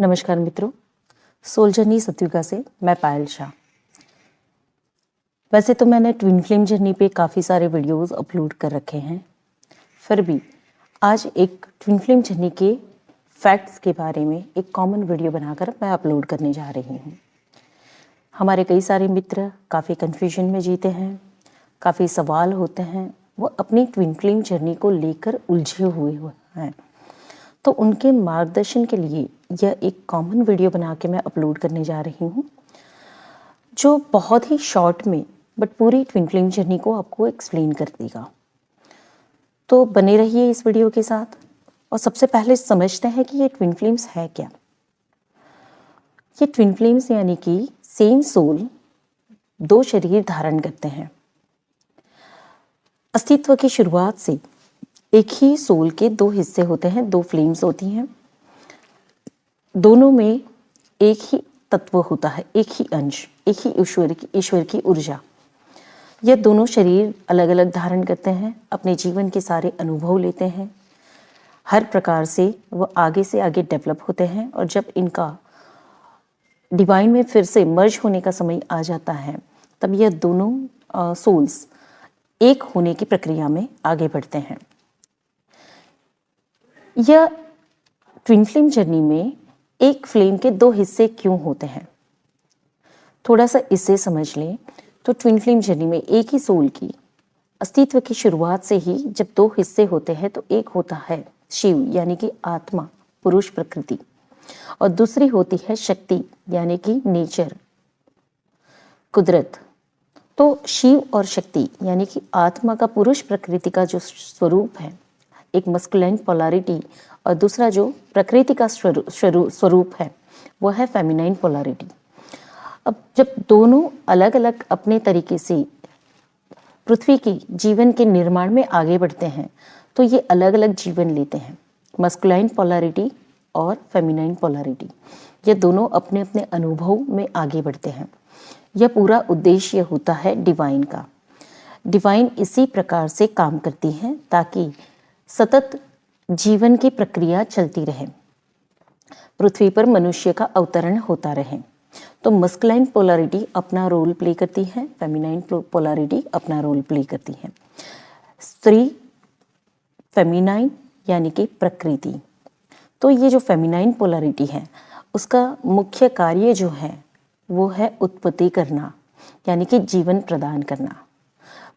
नमस्कार मित्रों, soul journey Satyuga से मैं पायल शाह। वैसे तो मैंने ट्विन फ्लेम जर्नी पे काफ़ी सारे वीडियोस अपलोड कर रखे हैं, फिर भी आज एक ट्विन फ्लेम जर्नी के फैक्ट्स के बारे में एक कॉमन वीडियो बनाकर मैं अपलोड करने जा रही हूँ। हमारे कई सारे मित्र काफ़ी कन्फ्यूजन में जीते हैं, काफ़ी सवाल होते हैं, वो अपनी ट्विन फ्लेम जर्नी को लेकर उलझे हुए हैं, तो उनके मार्गदर्शन के लिए यह एक कॉमन वीडियो बना के मैं अपलोड करने जा रही हूँ, जो बहुत ही शॉर्ट में बट पूरी ट्विन फ्लेम जर्नी को आपको एक्सप्लेन कर देगा। तो बने रहिए इस वीडियो के साथ और सबसे पहले समझते हैं कि ये ट्विन फ्लेम्स है क्या। ये ट्विन फ्लेम्स यानी कि सेम सोल दो शरीर धारण करते हैं। अस्तित्व की शुरुआत से एक ही सोल के दो हिस्से होते हैं, दो फ्लेम्स होती हैं, दोनों में एक ही तत्व होता है, एक ही अंश, एक ही ईश्वर की ऊर्जा। यह दोनों शरीर अलग अलग धारण करते हैं, अपने जीवन के सारे अनुभव लेते हैं, हर प्रकार से वो आगे से आगे डेवलप होते हैं, और जब इनका डिवाइन में फिर से मर्ज होने का समय आ जाता है, तब यह दोनों सोल्स एक होने की प्रक्रिया में आगे बढ़ते हैं। यह ट्विन फ्लेम जर्नी में एक फ्लेम के दो हिस्से क्यों होते हैं, थोड़ा सा इसे समझ लें। तो ट्विन फ्लेम जर्नी में एक ही सोल की अस्तित्व की शुरुआत से ही जब दो हिस्से होते हैं, तो एक होता है शिव यानी कि आत्मा, पुरुष प्रकृति, और दूसरी होती है शक्ति यानी कि नेचर, कुदरत। तो शिव और शक्ति यानी कि आत्मा का पुरुष प्रकृति का जो स्वरूप है, एक मस्कुलाइन पोलैरिटी, और दूसरा जो प्रकृति का स्वरूप है वो है फेमिनाइन पोलैरिटी। अब जब दोनों अलग अलग अपने तरीके से पृथ्वी की जीवन के निर्माण में आगे बढ़ते हैं, तो ये अलग अलग जीवन लेते हैं, मस्कुलाइन पोलैरिटी और फेमिनाइन पोलैरिटी। ये दोनों अपने अपने अनुभव में आगे बढ़ते हैं। यह पूरा उद्देश्य होता है डिवाइन का। डिवाइन इसी प्रकार से काम करती है ताकि सतत जीवन की प्रक्रिया चलती रहे, पृथ्वी पर मनुष्य का अवतरण होता रहे। तो मस्कुलाइन पोलैरिटी अपना रोल प्ले करती है, फेमिनाइन पोलैरिटी अपना रोल प्ले करती है। स्त्री फेमिनाइन यानी कि प्रकृति। तो ये जो फेमिनाइन पोलैरिटी है, उसका मुख्य कार्य जो है वो है उत्पत्ति करना, यानी कि जीवन प्रदान करना।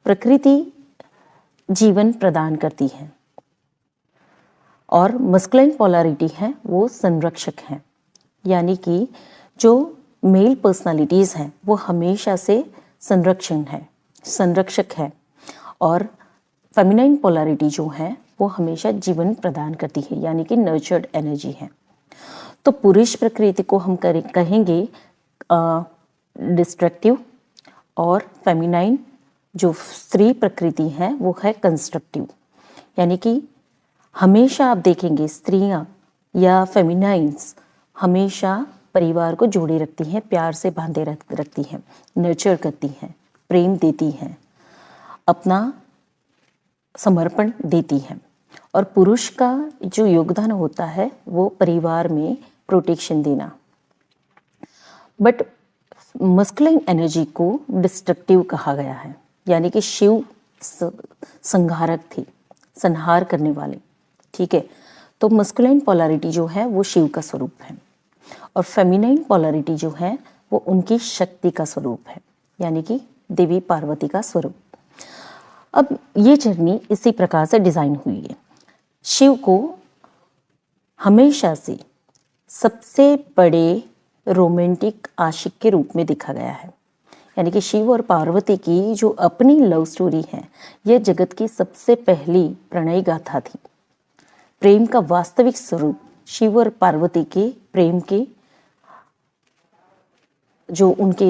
प्रकृति जीवन प्रदान करती है, और मस्कुलाइन पोलैरिटी है वो संरक्षक है, यानी कि जो मेल पर्सनालिटीज़ हैं वो हमेशा से संरक्षक है, और फेमिनाइन पोलैरिटी जो है वो हमेशा जीवन प्रदान करती है, यानी कि नर्चर्ड एनर्जी है। तो पुरुष प्रकृति को हम कहेंगे डिस्ट्रक्टिव, और फेमिनाइन जो स्त्री प्रकृति है वो है कंस्ट्रक्टिव। यानी कि हमेशा आप देखेंगे स्त्रियां या फेमिनाइन्स हमेशा परिवार को जोड़े रखती हैं, प्यार से बांधे रखती हैं, नर्चर करती हैं, प्रेम देती हैं, अपना समर्पण देती हैं। और पुरुष का जो योगदान होता है वो परिवार में प्रोटेक्शन देना। बट मस्कुलाइन एनर्जी को डिस्ट्रक्टिव कहा गया है, यानी कि शिव संहारक थे, संहार करने वाले। ठीक है, तो मस्कुलाइन पोलैरिटी जो है वो शिव का स्वरूप है, और फेमिनाइन पोलैरिटी जो है वो उनकी शक्ति का स्वरूप है, यानी कि देवी पार्वती का स्वरूप। अब ये जर्नी इसी प्रकार से डिजाइन हुई है। शिव को हमेशा से सबसे बड़े रोमांटिक आशिक के रूप में देखा गया है, यानी कि शिव और पार्वती की जो अपनी लव स्टोरी है, यह जगत की सबसे पहली प्रणय गाथा थी। प्रेम का वास्तविक स्वरूप शिव और पार्वती के प्रेम के जो उनके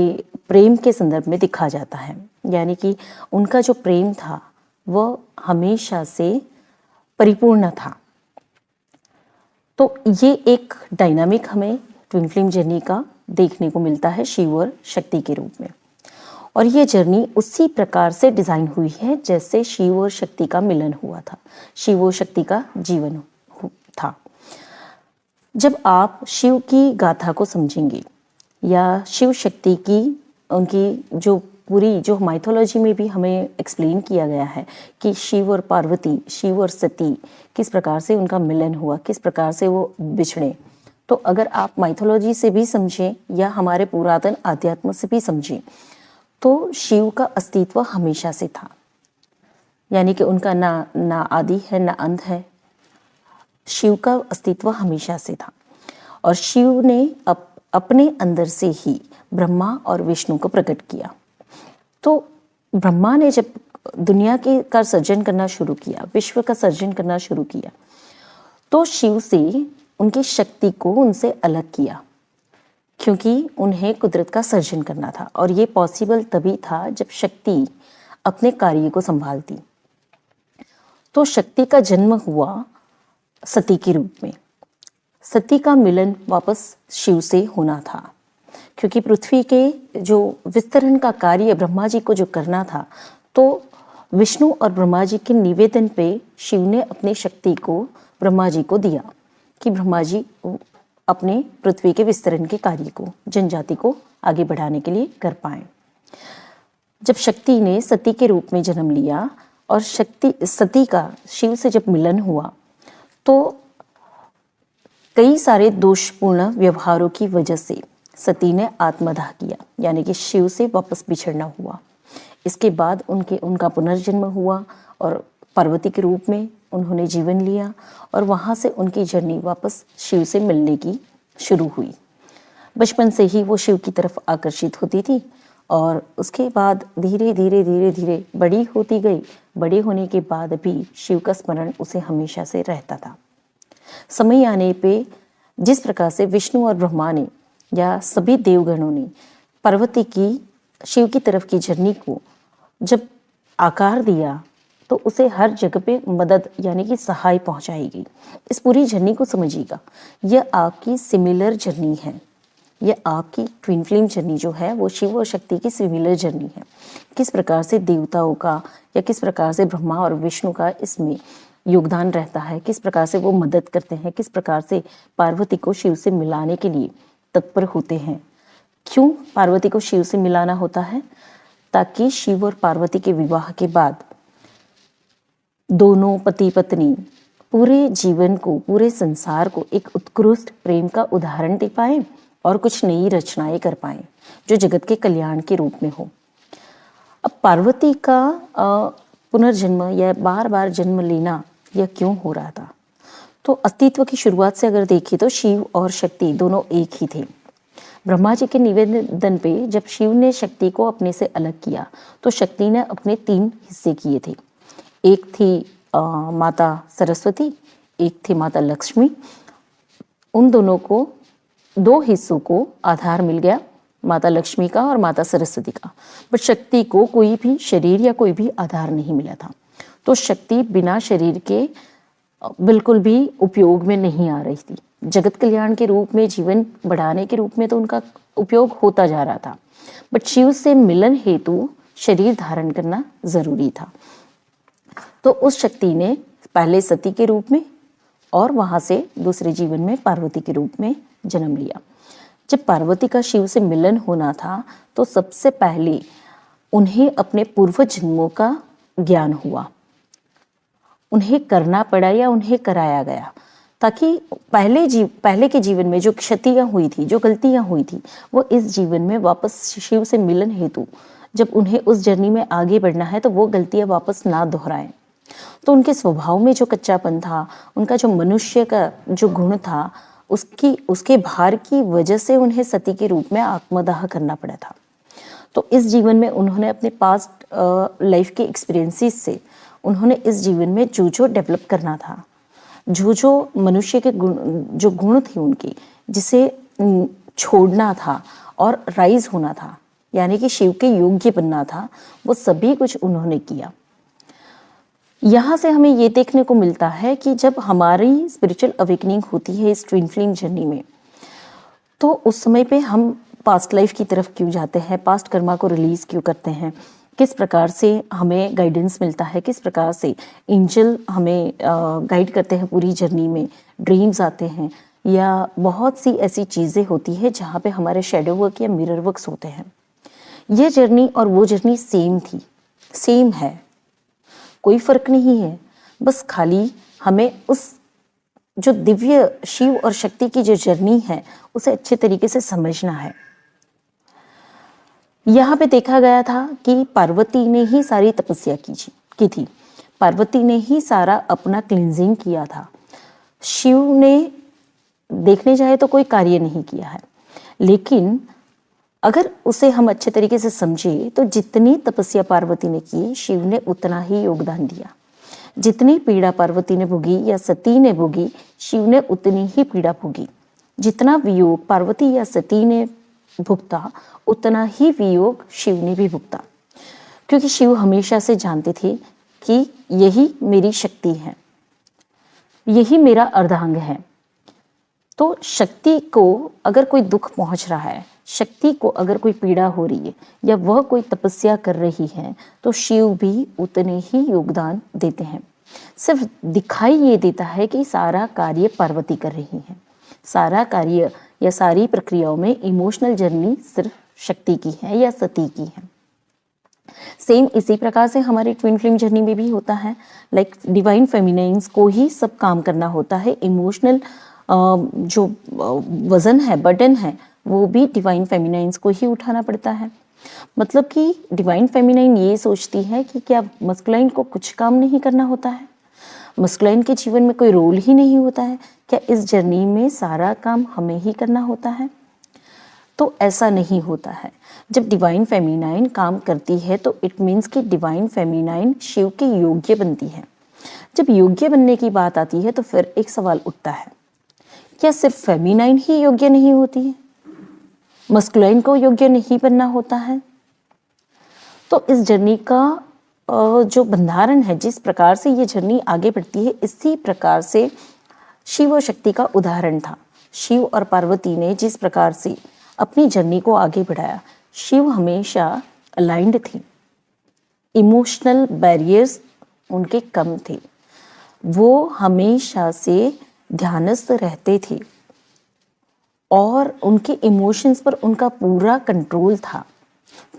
प्रेम के संदर्भ में दिखा जाता है, यानी कि उनका जो प्रेम था वह हमेशा से परिपूर्ण था। तो ये एक डायनामिक हमें ट्विन फ्लेम जर्नी का देखने को मिलता है था और शक्ति के रूप में। और ये जर्नी उसी प्रकार से डिजाइन हुई है जैसे शिव और शक्ति का मिलन हुआ था, शिव और शक्ति का जीवन था। जब आप शिव की गाथा को समझेंगे या शिव शक्ति की उनकी जो पूरी जो माइथोलॉजी में भी हमें एक्सप्लेन किया गया है कि शिव और पार्वती, शिव और सती किस प्रकार से उनका मिलन हुआ, किस प्रकार से वो बिछड़े, तो अगर आप माइथोलॉजी से भी समझें या हमारे पुरातन आध्यात्म से भी समझें तो शिव का अस्तित्व हमेशा से था, यानी कि उनका ना आदि है ना अंत है। शिव का अस्तित्व हमेशा से था और शिव ने अपने अंदर से ही ब्रह्मा और विष्णु को प्रकट किया। तो ब्रह्मा ने जब दुनिया के का सर्जन करना शुरू किया, विश्व का सर्जन करना शुरू किया, तो शिव से उनकी शक्ति को उनसे अलग किया, क्योंकि उन्हें कुदरत का सर्जन करना था और ये पॉसिबल तभी था जब शक्ति अपने कार्य को संभालती। तो शक्ति का जन्म हुआ सती के रूप में। सती का मिलन वापस शिव से होना था, क्योंकि पृथ्वी के जो विस्तरण का कार्य ब्रह्मा जी को जो करना था, तो विष्णु और ब्रह्मा जी के निवेदन पे शिव ने अपनी शक्ति को ब्रह्मा जी को दिया कि ब्रह्मा जी अपने पृथ्वी के विस्तरण के कार्य को, जनजाति को आगे बढ़ाने के लिए कर पाए। जब शक्ति ने सती के रूप में जन्म लिया और सती का शिव से जब मिलन हुआ, तो कई सारे दोषपूर्ण व्यवहारों की वजह से सती ने आत्मदाह किया, यानी कि शिव से वापस बिछड़ना हुआ। इसके बाद उनका पुनर्जन्म हुआ और पार्वती के रूप में उन्होंने जीवन लिया और वहाँ से उनकी जर्नी वापस शिव से मिलने की शुरू हुई। बचपन से ही वो शिव की तरफ आकर्षित होती थी और उसके बाद धीरे धीरे बड़ी होती गई। बड़े होने के बाद भी शिव का स्मरण उसे हमेशा से रहता था। समय आने पे जिस प्रकार से विष्णु और ब्रह्मा ने या सभी देवगणों ने पार्वती की शिव की तरफ की जर्नी को जब आकार दिया, तो उसे हर जगह पे मदद यानी कि सहाय पहुंचाई गई। इस पूरी जर्नी को समझिएगा, यह आपकी सिमिलर जर्नी है, यह आपकी ट्विन फ्लेम जर्नी जो है वो शिव और शक्ति की सिमिलर जर्नी है। किस प्रकार से देवताओं का या किस प्रकार से ब्रह्मा और विष्णु का इसमें योगदान रहता है, किस प्रकार से वो मदद करते हैं, किस प्रकार से पार्वती को शिव से मिलाने के लिए तत्पर होते हैं। क्यों पार्वती को शिव से मिलाना होता है? ताकि शिव और पार्वती के विवाह के बाद दोनों पति पत्नी पूरे जीवन को, पूरे संसार को एक उत्कृष्ट प्रेम का उदाहरण दे पाए और कुछ नई रचनाएं कर पाए जो जगत के कल्याण के रूप में हो। अब पार्वती का पुनर्जन्म या बार बार जन्म लेना यह क्यों हो रहा था? तो अस्तित्व की शुरुआत से अगर देखें तो शिव और शक्ति दोनों एक ही थे। ब्रह्मा जी के निवेदन पे जब शिव ने शक्ति को अपने से अलग किया, तो शक्ति ने अपने 3 हिस्से किए थे। एक थी माता सरस्वती, एक थी माता लक्ष्मी। उन दोनों को 2 हिस्सों को आधार मिल गया, माता लक्ष्मी का और माता सरस्वती का। बट शक्ति को कोई भी शरीर या कोई भी आधार नहीं मिला था। तो शक्ति बिना शरीर के बिल्कुल भी उपयोग में नहीं आ रही थी। जगत कल्याण के रूप में, जीवन बढ़ाने के रूप में तो उनका उपयोग होता जा रहा था, बट शिव से मिलन हेतु शरीर धारण करना जरूरी था। तो उस शक्ति ने पहले सती के रूप में और वहां से दूसरे जीवन में पार्वती के रूप में जन्म लिया। जब पार्वती का शिव से मिलन होना था, तो सबसे पहले उन्हें अपने पूर्व जन्मों का ज्ञान हुआ। उन्हें करना पड़ा या उन्हें कराया गया, ताकि पहले के जीवन में जो क्षतियां हुई थी, जो गलतियां हुई थी, वो इस जीवन में वापस शिव से मिलन हेतु जब उन्हें उस जर्नी में आगे बढ़ना है, तो वो गलतियां वापस ना दोहराएं। तो उनके स्वभाव में जो कच्चापन था, उनका जो मनुष्य का जो गुण था, उसके भार की वजह से उन्हें सती के रूप में आत्मदाह करना पड़ा था। तो इस जीवन में उन्होंने अपने पास्ट लाइफ के एक्सपीरियंसेस से उन्होंने इस जीवन में जो डेवलप करना था, जो मनुष्य के जो गुण थे उनके, जिसे छोड़ना था और राइज होना था, यानी कि शिव के योग्य बनना था, वो सभी कुछ उन्होंने किया। यहाँ से हमें ये देखने को मिलता है कि जब हमारी स्पिरिचुअल अवेकनिंग होती है इस ट्विन फ्लेम जर्नी में, तो उस समय पे हम पास्ट लाइफ की तरफ क्यों जाते हैं, पास्ट कर्मा को रिलीज क्यों करते हैं, किस प्रकार से हमें गाइडेंस मिलता है, किस प्रकार से एंजल हमें गाइड करते हैं पूरी जर्नी में, ड्रीम्स आते हैं, या बहुत सी ऐसी चीज़ें होती है जहाँ पे हमारे शेडो वर्क या मिरर वर्क्स होते हैं। ये जर्नी और वो जर्नी सेम थी, सेम है, कोई फर्क नहीं है। बस खाली हमें उस जो दिव्य शिव और शक्ति की जो जर्नी है उसे अच्छे तरीके से समझना है। यहाँ पे देखा गया था कि पार्वती ने ही सारी तपस्या की थी, पार्वती ने ही सारा अपना क्लींजिंग किया था। शिव ने देखने जाए तो कोई कार्य नहीं किया है, लेकिन अगर उसे हम अच्छे तरीके से समझे तो जितनी तपस्या पार्वती ने की, शिव ने उतना ही योगदान दिया। जितनी पीड़ा पार्वती ने भोगी या सती ने भोगी, शिव ने उतनी ही पीड़ा भोगी। जितना वियोग पार्वती या सती ने भुगता, उतना ही वियोग शिव ने भी भुगता, क्योंकि शिव हमेशा से जानते थे कि यही मेरी शक्ति है, यही मेरा अर्धांग है। तो शक्ति को अगर कोई दुख पहुंच रहा है, शक्ति को अगर कोई पीड़ा हो रही है या वह कोई तपस्या कर रही है, तो शिव भी उतने ही योगदान देते हैं। सिर्फ दिखाई ये देता है कि सारा कार्य पार्वती कर रही है, सारा कार्य या सारी प्रक्रियाओं में इमोशनल जर्नी सिर्फ शक्ति की है या सती की है। सेम इसी प्रकार से हमारी ट्विन फ्लेम जर्नी में भी होता है। लाइक डिवाइन फेमिनाइंस को ही सब काम करना होता है, इमोशनल जो वजन है, बर्डन है, वो भी डिवाइन फेमिनाइंस को ही उठाना पड़ता है। मतलब कि डिवाइन फेमिनाइन ये सोचती है कि क्या मस्कुलाइन को कुछ काम नहीं करना होता है, मस्कुलाइन के जीवन में कोई रोल ही नहीं होता है, क्या इस जर्नी में सारा काम हमें ही करना होता है? तो ऐसा नहीं होता है। जब डिवाइन फेमिनाइन काम करती है तो इट मीन्स कि डिवाइन फेमिनाइन शिव के योग्य बनती है। जब योग्य बनने की बात आती है तो फिर एक सवाल उठता है, क्या सिर्फ फेमिनाइन ही योग्य नहीं होती है, मस्कुलाइन को योग्य नहीं बनना होता है? तो इस जर्नी का जो बंधारण है, जिस प्रकार से ये जर्नी आगे बढ़ती है, इसी प्रकार से शिव और शक्ति का उदाहरण था। शिव और पार्वती ने जिस प्रकार से अपनी जर्नी को आगे बढ़ाया, शिव हमेशा अलाइंड थी, इमोशनल बैरियर्स उनके कम थे, वो हमेशा से ध्यानस्थ रहते थे और उनके इमोशंस पर उनका पूरा कंट्रोल था।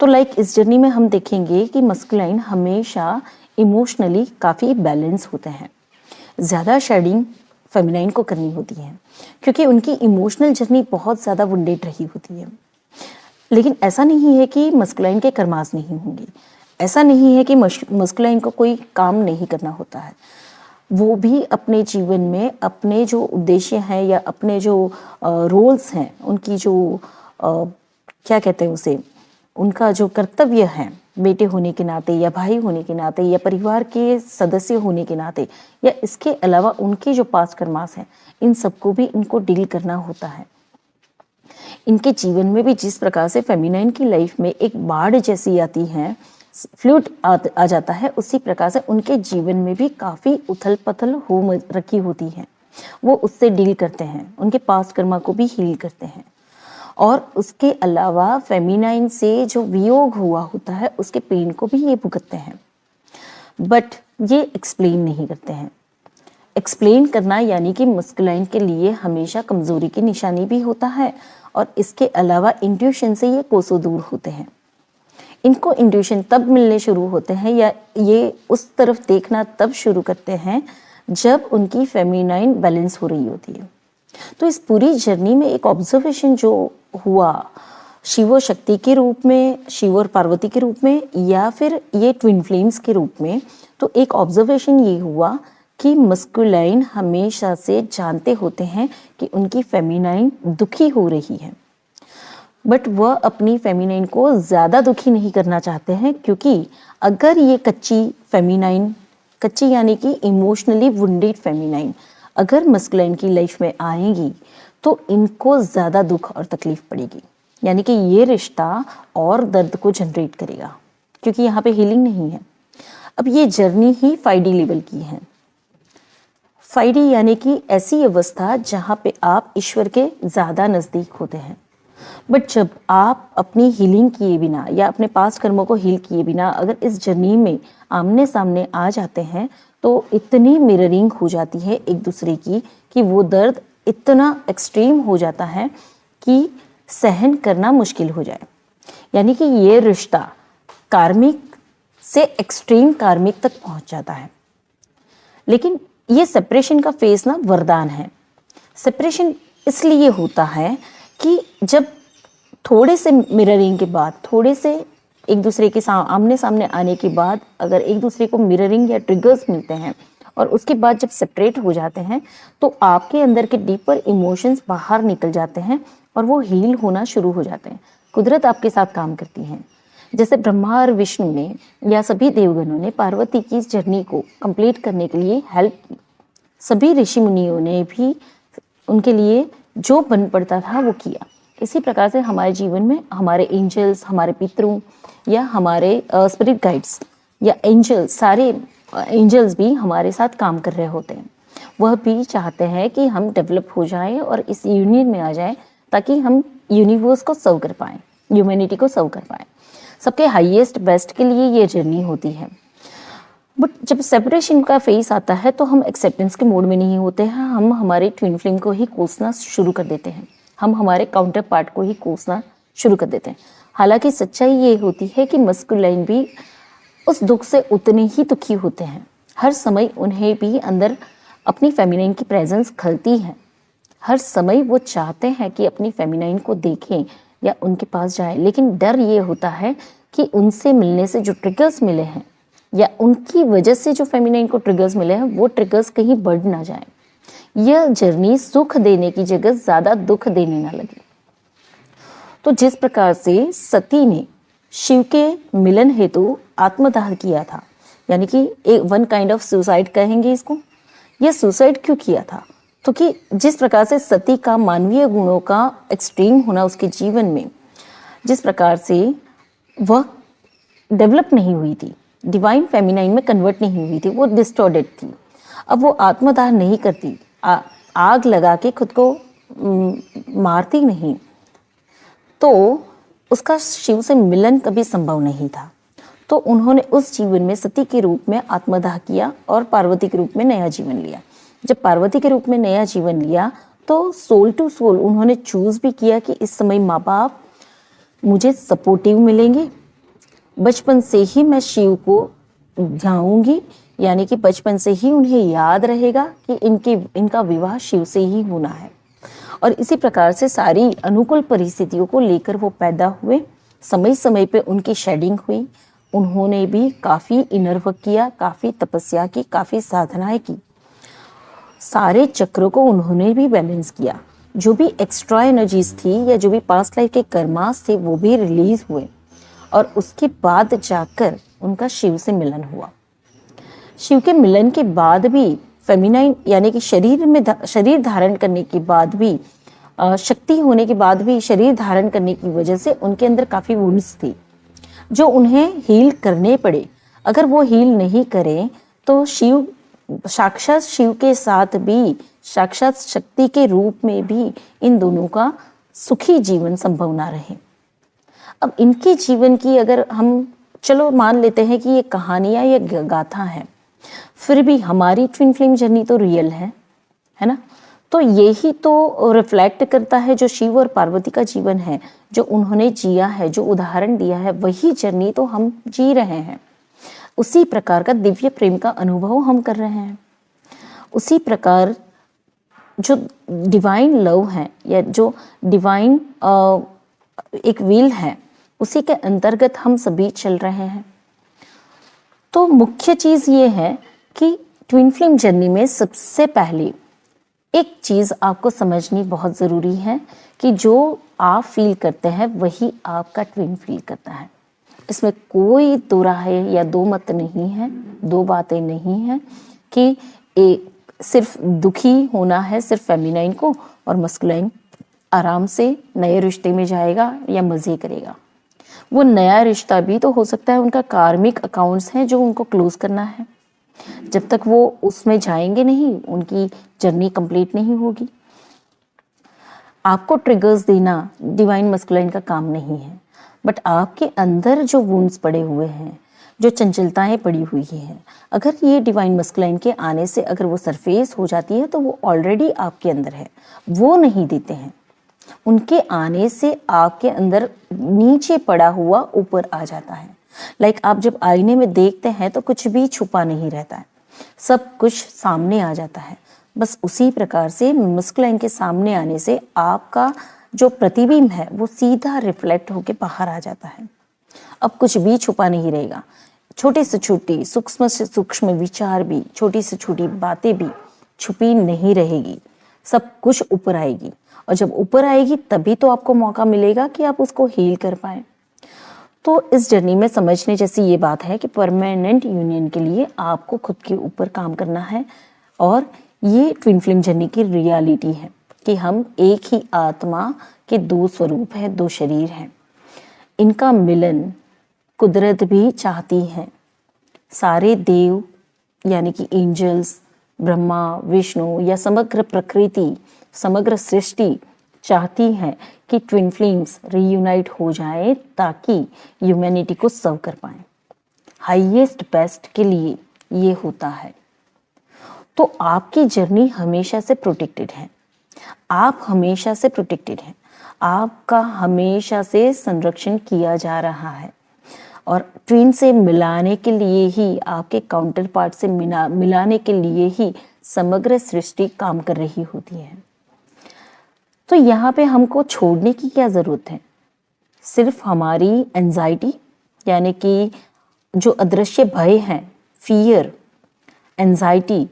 तो लाइक इस जर्नी में हम देखेंगे कि मस्कुलाइन हमेशा इमोशनली काफ़ी बैलेंस होते हैं। ज़्यादा शेडिंग फेमिनाइन को करनी होती है क्योंकि उनकी इमोशनल जर्नी बहुत ज़्यादा वुंडेड रही होती है। लेकिन ऐसा नहीं है कि मस्कुलाइन के कर्मास नहीं होंगे, ऐसा नहीं है कि मस्कुलाइन को कोई काम नहीं करना होता है। वो भी अपने जीवन में अपने जो उद्देश्य हैं या अपने जो रोल्स हैं, उनकी जो क्या कहते हैं उसे, उनका जो कर्तव्य है, बेटे होने के नाते या भाई होने के नाते या परिवार के सदस्य होने के नाते, या इसके अलावा उनके जो पास्ट कर्मास हैं, इन सबको भी इनको डील करना होता है। इनके जीवन में भी जिस प्रकार से फेमिनाइन की लाइफ में एक बाढ़ जैसी आती है, फ्लूड आ जाता है, उसी प्रकार से उनके जीवन में भी काफ़ी उथल पथल हो रखी होती है। वो उससे डील करते हैं, उनके पास्ट कर्मा को भी हील करते हैं। और उसके अलावा फेमिनाइन से जो वियोग हुआ होता है, उसके पेन को भी ये भुगतते हैं, बट ये एक्सप्लेन नहीं करते हैं। एक्सप्लेन करना यानी कि मस्कुलाइन के लिए हमेशा कमज़ोरी की निशानी भी होता है, और इसके अलावा इंट्यूशन से ये कोसों दूर होते हैं। इनको इंट्यूशन तब मिलने शुरू होते हैं या ये उस तरफ देखना तब शुरू करते हैं जब उनकी फेमिनाइन बैलेंस हो रही होती है। तो इस पूरी जर्नी में एक ऑब्जर्वेशन जो हुआ शिव और शक्ति के रूप में, शिव और पार्वती के रूप में, या फिर ये ट्विन फ्लेम्स के रूप में, तो एक ऑब्जर्वेशन ये हुआ कि मस्कुलाइन हमेशा से जानते होते हैं कि उनकी फेमिनाइन दुखी हो रही है, बट वह अपनी फेमिनाइन को ज़्यादा दुखी नहीं करना चाहते हैं, क्योंकि अगर ये कच्ची फेमिनाइन, कच्ची यानी कि इमोशनली वुंडेड फेमिनाइन अगर मस्कुलाइन की लाइफ में आएंगी तो इनको ज़्यादा दुख और तकलीफ पड़ेगी, यानी कि ये रिश्ता और दर्द को जनरेट करेगा, क्योंकि यहाँ पे हीलिंग नहीं है। अब ये जर्नी ही 5D लेवल की है। 5D यानी कि ऐसी अवस्था जहाँ पे आप ईश्वर के ज़्यादा नज़दीक होते हैं। बट जब आप अपनी हीलिंग किए बिना या अपने पास्ट कर्मों को हील किए बिना अगर इस जर्नी में आमने सामने आ जाते हैं, तो इतनी मिररिंग हो जाती है एक दूसरे की कि वो दर्द इतना एक्सट्रीम हो जाता है कि सहन करना मुश्किल हो जाए। यानी कि ये रिश्ता कार्मिक से एक्सट्रीम कार्मिक तक पहुंच जाता है। लेकिन ये सेपरेशन का फेस ना वरदान है। सेपरेशन इसलिए होता है कि जब थोड़े से मिररिंग के बाद, थोड़े से एक दूसरे के आमने सामने आने के बाद अगर एक दूसरे को मिररिंग या ट्रिगर्स मिलते हैं और उसके बाद जब सेपरेट हो जाते हैं तो आपके अंदर के डीपर इमोशंस बाहर निकल जाते हैं और वो हील होना शुरू हो जाते हैं। कुदरत आपके साथ काम करती है। जैसे ब्रह्मा और विष्णु ने या सभी देवगणों ने पार्वती की इस जर्नी को कंप्लीट करने के लिए हेल्प की। सभी ऋषि मुनियों ने भी उनके लिए जो बन पड़ता था वो किया। इसी प्रकार से हमारे जीवन में हमारे एंजल्स, हमारे पितरों या हमारे स्पिरिट गाइड्स या एंजल्स, सारे एंजल्स भी हमारे साथ काम कर रहे होते हैं। वह भी चाहते हैं कि हम डेवलप हो जाएं और इस यूनियन में आ जाएं ताकि हम यूनिवर्स को सर्व कर पाएं, ह्यूमैनिटी को सर्व कर पाएं। सबके हाईएस्ट बेस्ट के लिए ये जर्नी होती है। बट जब सेपरेशन का फेस आता है तो हम एक्सेप्टेंस के मोड में नहीं होते हैं। हम हमारे ट्विन फ्लेम को ही कोसना शुरू कर देते हैं। हम हमारे काउंटर पार्ट को ही कोसना शुरू कर देते हैं। हालांकि सच्चाई ये होती है कि मस्कुलाइन भी उस दुख से उतने ही दुखी होते हैं। हर समय उन्हें भी अंदर अपनी फेमिनाइन की प्रेजेंस खलती है। हर समय वो चाहते हैं कि अपनी फेमिनाइन को देखें या उनके पास जाएं, लेकिन डर ये होता है कि उनसे मिलने से जो ट्रिगर्स मिले हैं या उनकी वजह से जो फेमिनाइन को ट्रिगर्स मिले हैं वो ट्रिगर्स कहीं बढ़ ना जाएं। यह जर्नी सुख देने की जगह ज्यादा दुख देने ना लगे। तो जिस प्रकार से सती ने शिव के मिलन हेतु आत्मदाह किया था, यानी कि एक वन काइंड ऑफ सुसाइड कहेंगे इसको। यह सुसाइड क्यों किया था? तो कि जिस प्रकार से सती का मानवीय गुणों का एक्सट्रीम होना उसके जीवन में, जिस प्रकार से वह डेवलप नहीं हुई थी, डिवाइन फेमिनाइन में कन्वर्ट नहीं हुई थी, वो डिस्टॉर्टेड थी। अब वो आत्मदाह नहीं करती, आग लगा के खुद को मारती नहीं, तो उसका शिव से मिलन कभी संभव नहीं था। तो उन्होंने उस जीवन में सती के रूप में आत्मदाह किया और पार्वती के रूप में नया जीवन लिया। जब पार्वती के रूप में नया जीवन लिया तो सोल टू सोल उन्होंने चूज भी किया कि इस समय माँ बाप मुझे सपोर्टिव मिलेंगे, बचपन से ही मैं शिव को ध्याऊंगी, यानी कि बचपन से ही उन्हें याद रहेगा कि इनका विवाह शिव से ही होना है। और इसी प्रकार से सारी अनुकूल परिस्थितियों को लेकर वो पैदा हुए। समय समय पे उनकी शेडिंग हुई। उन्होंने भी काफ़ी इनर वर्क किया, काफ़ी तपस्या की, काफ़ी साधनाएं की। सारे चक्रों को उन्होंने भी बैलेंस किया। जो भी एक्स्ट्रा एनर्जीज थी या जो भी पास्ट लाइफ के कर्मास थे वो भी रिलीज हुए और उसके बाद जाकर उनका शिव से मिलन हुआ। शिव के मिलन के बाद भी फेमिनाइन यानी कि शरीर धारण करने के बाद भी, शक्ति होने के बाद भी शरीर धारण करने की वजह से उनके अंदर काफ़ी वुंड्स थी जो उन्हें हील करने पड़े। अगर वो हील नहीं करें तो शिव, साक्षात शिव के साथ भी, साक्षात शक्ति के रूप में भी इन दोनों का सुखी जीवन संभव ना रहे। अब इनके जीवन की अगर हम चलो मान लेते हैं कि ये कहानियां या गाथा है, फिर भी हमारी ट्विन फ्लेम जर्नी तो रियल है ना। तो यही तो रिफ्लेक्ट करता है जो शिव और पार्वती का जीवन है, जो उन्होंने जिया है, जो उदाहरण दिया है, वही जर्नी तो हम जी रहे हैं। उसी प्रकार का दिव्य प्रेम का अनुभव हम कर रहे हैं। उसी प्रकार जो डिवाइन लव है या जो डिवाइन एक विल है, उसी के अंतर्गत हम सभी चल रहे हैं। तो मुख्य चीज ये है कि ट्विन फ्लेम जर्नी में सबसे पहले एक चीज आपको समझनी बहुत जरूरी है कि जो आप फील करते हैं वही आपका ट्विन फील करता है। इसमें कोई दो राय या दो मत नहीं है, दो बातें नहीं है कि सिर्फ दुखी होना है सिर्फ फेमिनाइन को और मस्कुलाइन आराम से नए रिश्ते में जाएगा या मजे करेगा। वो नया रिश्ता भी तो हो सकता है उनका कार्मिक अकाउंट्स हैं जो उनको क्लोज करना है। जब तक वो उसमें जाएंगे नहीं, उनकी जर्नी कंप्लीट नहीं होगी। आपको ट्रिगर्स देना डिवाइन मस्कुलाइन का काम नहीं है, बट आपके अंदर जो वुंड्स पड़े हुए हैं, जो चंचलताएं पड़ी हुई हैं, अगर ये डिवाइन मस्कुलाइन के आने से अगर वो सरफेस हो जाती है तो वो ऑलरेडी आपके अंदर है, वो नहीं देते हैं। उनके आने से आपके अंदर नीचे पड़ा हुआ ऊपर आ जाता है। लाइक आप जब आईने में देखते हैं तो कुछ भी छुपा नहीं रहता है, सब कुछ सामने आ जाता है। बस उसी प्रकार से मस्कुलाइन के सामने आने से आपका जो प्रतिबिंब है वो सीधा रिफ्लेक्ट होके बाहर आ जाता है। अब कुछ भी छुपा नहीं रहेगा। छोटे से छोटी, सूक्ष्म से सूक्ष्म विचार भी, छोटी से छोटी बातें भी छुपी नहीं रहेगी, सब कुछ ऊपर आएगी। और जब ऊपर आएगी तभी तो आपको मौका मिलेगा कि आप उसको हील कर पाए। तो इस जर्नी में समझने जैसी ये बात है कि परमानेंट यूनियन के लिए आपको खुद के ऊपर काम करना है। और ये ट्विन फ्लेम जर्नी की रियलिटी है कि हम एक ही आत्मा के दो स्वरूप हैं, दो शरीर हैं। इनका मिलन कुदरत भी चाहती है। सारे देव यानी कि एंजल्स, ब्रह्मा, विष्णु या समग्र प्रकृति, समग्र सृष्टि चाहती है कि ट्विन फ्लेम्स रीयूनाइट हो जाए ताकि ह्यूमैनिटी को सर्व कर पाए। हाईएस्ट बेस्ट के लिए ये होता है। तो आपकी जर्नी हमेशा से प्रोटेक्टेड है, आप हमेशा से प्रोटेक्टेड हैं, आपका हमेशा से संरक्षण किया जा रहा है। और ट्विन से मिलाने के लिए ही, आपके काउंटर पार्ट से मिलाने के लिए ही समग्र सृष्टि काम कर रही होती है। तो यहाँ पे हमको छोड़ने की क्या जरूरत है? सिर्फ हमारी एंजाइटी यानी कि जो अदृश्य भय है, फियर, एंजाइटी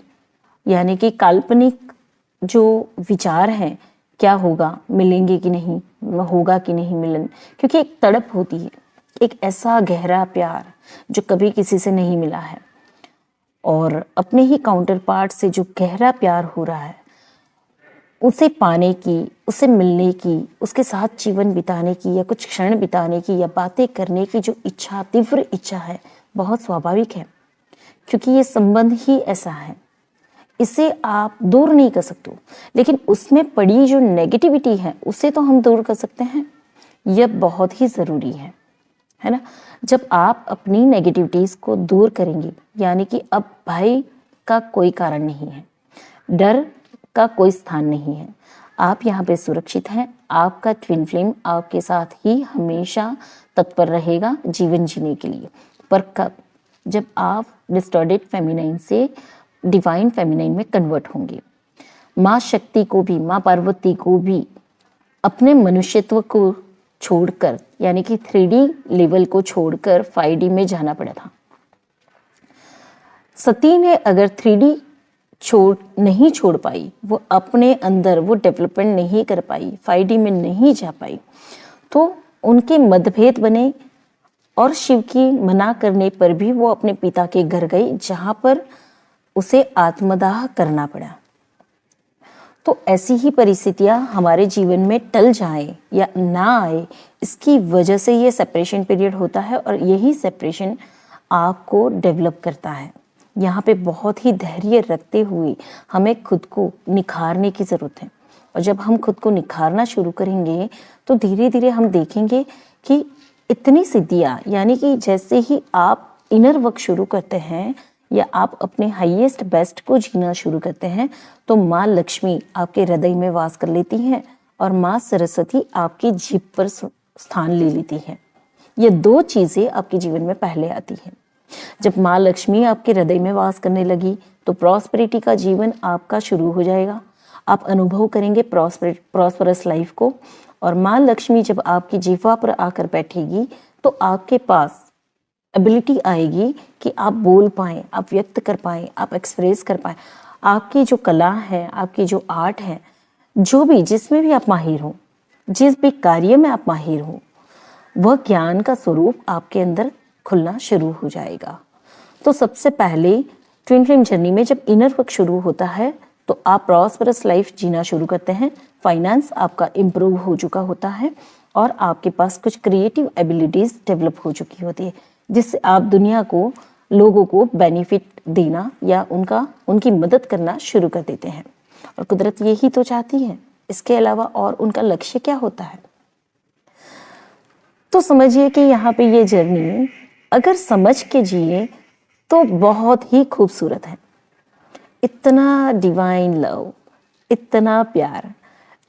यानी कि काल्पनिक जो विचार हैं, क्या होगा, मिलेंगे कि नहीं, होगा कि नहीं मिलन, क्योंकि एक तड़प होती है, एक ऐसा गहरा प्यार जो कभी किसी से नहीं मिला है। और अपने ही काउंटर पार्ट से जो गहरा प्यार हो रहा है, उसे पाने की, उसे मिलने की, उसके साथ जीवन बिताने की या कुछ क्षण बिताने की या बातें करने की जो इच्छा, तीव्र इच्छा है, बहुत स्वाभाविक है, क्योंकि ये संबंध ही ऐसा है। इसे आप दूर नहीं कर सकते, लेकिन उसमें पड़ी जो नेगेटिविटी है उसे तो हम दूर कर सकते हैं। यह बहुत ही ज़रूरी है ना। जब आप अपनी नेगेटिविटीज़ को दूर करेंगे, यानी कि अब भय का कोई कारण नहीं है, डर का कोई स्थान नहीं है, आप यहाँ पे सुरक्षित हैं। आपका ट्विन फ्लेम आपके साथ ही हमेशा तत्पर रहेगा जीवन जीने के लिए। पर कब? जब आप डिस्टॉर्टेड फेमिनाइन से डिवाइन फेमिनाइन में कन्वर्ट होंगे। माँ शक्ति को भी, माँ पार्वती को भी अपने मनुष्यत्व को छोड़कर, यानी कि 3D लेवल को छोड़कर 5D में जाना पड़ा था। सती ने अगर 3D नहीं छोड़ पाई, वो अपने अंदर वो डेवलपमेंट नहीं कर पाई, 5D में नहीं जा पाई, तो उनके मतभेद बने और शिव की मना करने पर भी वो अपने पिता के घर गई, जहां पर उसे आत्मदाह करना पड़ा। तो ऐसी ही परिस्थितियां हमारे जीवन में टल जाए या ना आए, इसकी वजह से ये सेपरेशन पीरियड होता है। और यही सेपरेशन आपको डेवलप करता है। यहाँ पे बहुत ही धैर्य रखते हुए हमें खुद को निखारने की ज़रूरत है। और जब हम खुद को निखारना शुरू करेंगे तो धीरे धीरे हम देखेंगे कि इतनी सिद्धियाँ, यानी कि जैसे ही आप इनर वर्क शुरू करते हैं या आप अपने हाईएस्ट बेस्ट को जीना शुरू करते हैं, तो माँ लक्ष्मी आपके हृदय में वास कर लेती हैं और माँ सरस्वती आपकी जीभ पर स्थान ले लेती हैं। ये दो चीज़ें आपके जीवन में पहले आती हैं। जब माँ लक्ष्मी आपके हृदय में वास करने लगी तो प्रॉस्पेरिटी का जीवन आपका शुरू हो जाएगा। आप अनुभव करेंगे प्रॉस्परस लाइफ को। और माँ लक्ष्मी जब आपकी जीवा पर आकर बैठेगी तो आपके पास एबिलिटी आएगी कि आप बोल पाएं, आप व्यक्त कर पाएं, आप एक्सप्रेस कर पाएं। आपकी जो कला है, आपकी जो आर्ट है, जो भी जिसमें भी आप माहिर हो, जिस भी कार्य में आप माहिर हो, वह ज्ञान का स्वरूप आपके अंदर खुलना शुरू हो जाएगा। तो सबसे पहले ट्विन फ्लेम जर्नी में जब इनर वर्क शुरू होता है तो आप प्रॉस्परस लाइफ जीना शुरू करते हैं। फाइनेंस आपका इम्प्रूव हो चुका होता है और आपके पास कुछ क्रिएटिव एबिलिटीज डेवलप हो चुकी होती है, जिससे आप दुनिया को, लोगों को बेनिफिट देना या उनकी मदद करना शुरू कर देते हैं। और कुदरत यही तो चाहती है, इसके अलावा और उनका लक्ष्य क्या होता है? तो समझिए कि यहाँ पे ये जर्नी अगर समझ के जिए तो बहुत ही खूबसूरत है। इतना डिवाइन लव, इतना प्यार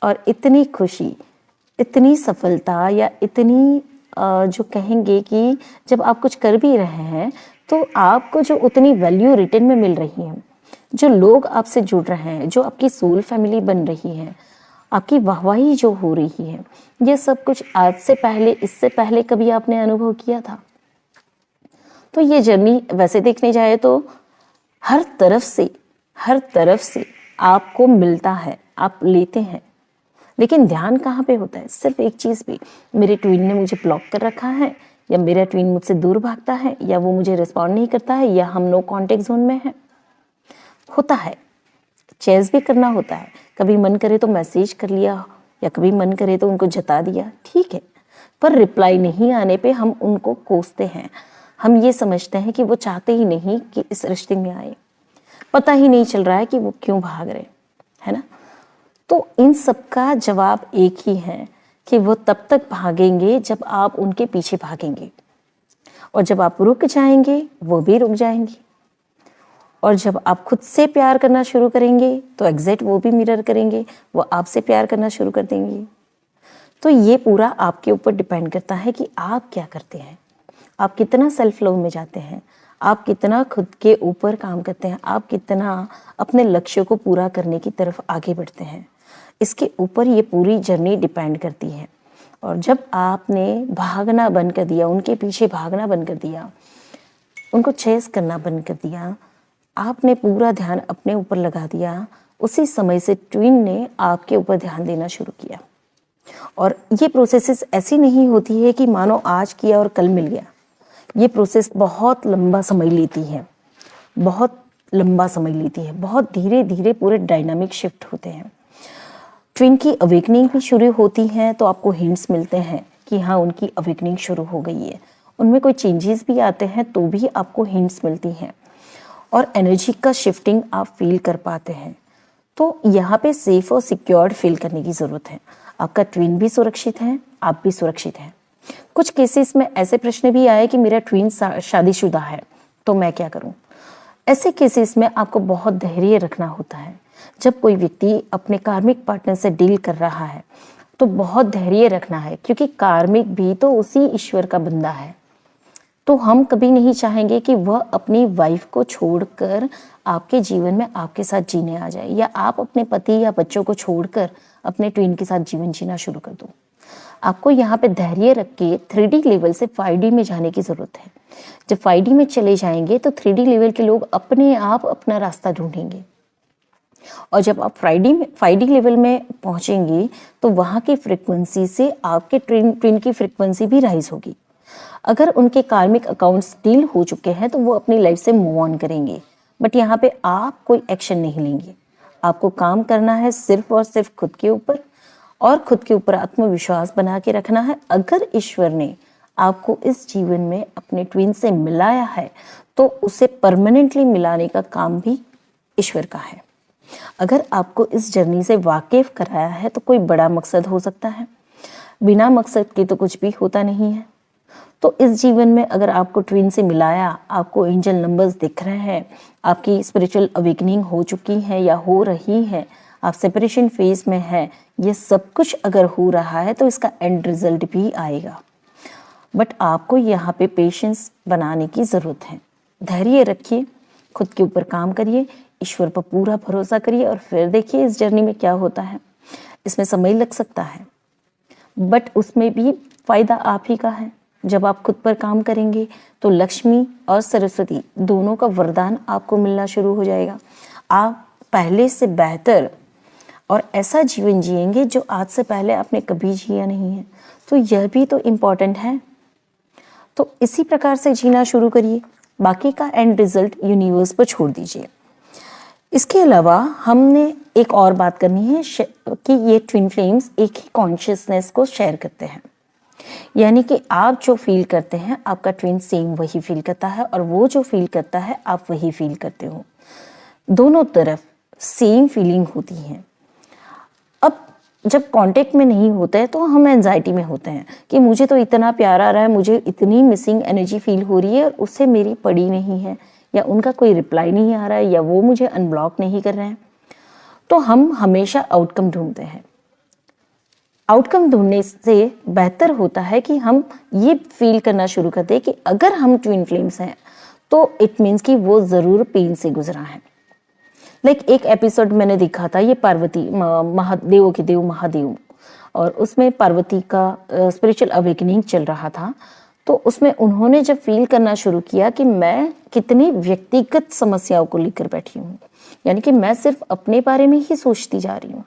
और इतनी खुशी, इतनी सफलता, या इतनी जो कहेंगे कि जब आप कुछ कर भी रहे हैं तो आपको जो उतनी वैल्यू रिटर्न में मिल रही है, जो लोग आपसे जुड़ रहे हैं, जो आपकी सोल फैमिली बन रही है, आपकी वाहवाही जो हो रही है, ये सब कुछ आज से पहले, इससे पहले कभी आपने अनुभव किया था? तो ये जर्नी वैसे देखने जाए तो हर तरफ से आपको मिलता है, आप लेते हैं, लेकिन ध्यान कहाँ पे होता है? सिर्फ एक चीज़ पे, मेरे ट्विन ने मुझे ब्लॉक कर रखा है, या मेरा ट्विन मुझसे दूर भागता है, या वो मुझे रिस्पॉन्ड नहीं करता है, या हम नो कांटेक्ट जोन में हैं। होता है, चेस भी करना होता है, कभी मन करे तो मैसेज कर लिया, या कभी मन करे तो उनको जता दिया, ठीक है, पर रिप्लाई नहीं आने पे हम उनको कोसते हैं। हम ये समझते हैं कि वो चाहते ही नहीं कि इस रिश्ते में आए, पता ही नहीं चल रहा है कि वो क्यों भाग रहे, है ना? तो इन सब का जवाब एक ही है कि वो तब तक भागेंगे जब आप उनके पीछे भागेंगे, और जब आप रुक जाएंगे वो भी रुक जाएंगे, और जब आप खुद से प्यार करना शुरू करेंगे तो एग्जैक्ट वो भी मिरर करेंगे, वो आपसे प्यार करना शुरू कर देंगे। तो ये पूरा आपके ऊपर डिपेंड करता है कि आप क्या करते हैं, आप कितना सेल्फ लव में जाते हैं, आप कितना खुद के ऊपर काम करते हैं, आप कितना अपने लक्ष्य को पूरा करने की तरफ आगे बढ़ते हैं। इसके ऊपर ये पूरी जर्नी डिपेंड करती है। और जब आपने भागना बंद कर दिया, उनके पीछे भागना बंद कर दिया, उनको चेस करना बंद कर दिया, आपने पूरा ध्यान अपने ऊपर लगा दिया, उसी समय से ट्विन ने आपके ऊपर ध्यान देना शुरू किया। और ये प्रोसेसेस ऐसी नहीं होती है कि मानो आज किया और कल मिल गया। ये प्रोसेस बहुत लंबा समय लेती है, बहुत लंबा समय लेती है, बहुत धीरे धीरे पूरे डायनामिक शिफ्ट होते हैं। ट्विन की अवेकनिंग भी शुरू होती है तो आपको हिंट्स मिलते हैं कि हाँ, उनकी अवेकनिंग शुरू हो गई है। उनमें कोई चेंजेस भी आते हैं तो भी आपको हिंट्स मिलती हैं, और एनर्जी का शिफ्टिंग आप फील कर पाते हैं। तो यहाँ पे सेफ और सिक्योर्ड फील करने की ज़रूरत है। आपका ट्विन भी सुरक्षित है, आप भी सुरक्षित हैं। कुछ केसेस में ऐसे प्रश्न भी आए कि मेरा ट्विन शादीशुदा है तो मैं क्या करूं? ऐसे केसेस में आपको बहुत धैर्य रखना होता है। जब कोई व्यक्ति अपने कार्मिक पार्टनर से डील कर रहा है तो बहुत धैर्य रखना है, क्योंकि कार्मिक भी तो उसी ईश्वर का बंदा है। तो हम कभी नहीं चाहेंगे कि वह अपनी वाइफ को छोड़कर आपके जीवन में आपके साथ जीने आ जाए, या आप अपने पति या बच्चों को छोड़कर अपने ट्विन के साथ जीवन जीना शुरू कर दो। आपको यहाँ पे धैर्य रख के 3D लेवल से 5D में जाने की जरूरत है। जब 5D में चले जाएंगे तो 3D लेवल के लोग अपने आप अपना रास्ता ढूंढेंगे, और जब आप 5D लेवल में पहुंचेंगे तो वहां की फ्रीक्वेंसी से आपके ट्विन की फ्रीक्वेंसी भी राइज होगी। अगर उनके कार्मिक अकाउंट्स डील हो चुके हैं तो वो अपनी लाइफ से मूव ऑन करेंगे, बट यहाँ पे आप कोई एक्शन नहीं लेंगे। आपको काम करना है सिर्फ और सिर्फ खुद के ऊपर, और खुद के ऊपर आत्मविश्वास बना के रखना है। अगर ईश्वर ने आपको इस जीवन में अपने ट्विन से मिलाया है तो उसे परमानेंटली मिलाने का काम भी ईश्वर का है। अगर आपको इस जर्नी से वाकिफ कराया है तो कोई बड़ा मकसद हो सकता है, बिना मकसद के तो कुछ भी होता नहीं है। तो इस जीवन में अगर आपको ट्विन से मिलाया, आपको एंजल नंबर्स दिख रहे हैं, आपकी स्पिरिचुअल अवेकनिंग हो चुकी है या हो रही है, आप सेपरेशन फेज में है, ये सब कुछ अगर हो रहा है तो इसका एंड रिजल्ट भी आएगा। बट आपको यहाँ पे पेशेंस बनाने की ज़रूरत है। धैर्य रखिए, खुद के ऊपर काम करिए, ईश्वर पर पूरा भरोसा करिए, और फिर देखिए इस जर्नी में क्या होता है। इसमें समय लग सकता है, बट उसमें भी फायदा आप ही का है। जब आप खुद पर काम करेंगे तो लक्ष्मी और सरस्वती दोनों का वरदान आपको मिलना शुरू हो जाएगा। आप पहले से बेहतर और ऐसा जीवन जिएंगे जो आज से पहले आपने कभी जिया नहीं है। तो यह भी तो इम्पॉर्टेंट है। तो इसी प्रकार से जीना शुरू करिए, बाकी का एंड रिजल्ट यूनिवर्स पर छोड़ दीजिए। इसके अलावा हमने एक और बात करनी है कि ये ट्विन फ्लेम्स एक ही कॉन्शियसनेस को शेयर करते हैं, यानी कि आप जो फील करते हैं आपका ट्विन सेम वही फील करता है, और वो जो फील करता है आप वही फील करते हो। दोनों तरफ सेम फीलिंग होती है। अब जब कांटेक्ट में नहीं होते हैं तो हम एंजाइटी में होते हैं कि मुझे तो इतना प्यार आ रहा है, मुझे इतनी मिसिंग एनर्जी फील हो रही है और उससे मेरी पड़ी नहीं है, या उनका कोई रिप्लाई नहीं आ रहा है, या वो मुझे अनब्लॉक नहीं कर रहे हैं। तो हम हमेशा आउटकम ढूंढते हैं। आउटकम ढूंढने से बेहतर होता है कि हम ये फील करना शुरू कर दें कि अगर हम ट्विन फ्लेम्स हैं तो इट मीन्स कि वो ज़रूर पेन से गुजरा है। एक एपिसोड मैंने देखा था, ये पार्वती महादेव के देव महादेव, और उसमें पार्वती का स्पिरिचुअल अवेकनिंग चल रहा था। तो उसमें उन्होंने जब फील करना शुरू किया कि मैं कितनी व्यक्तिगत समस्याओं को लेकर बैठी हूँ, यानी कि मैं सिर्फ अपने बारे में ही सोचती जा रही हूँ,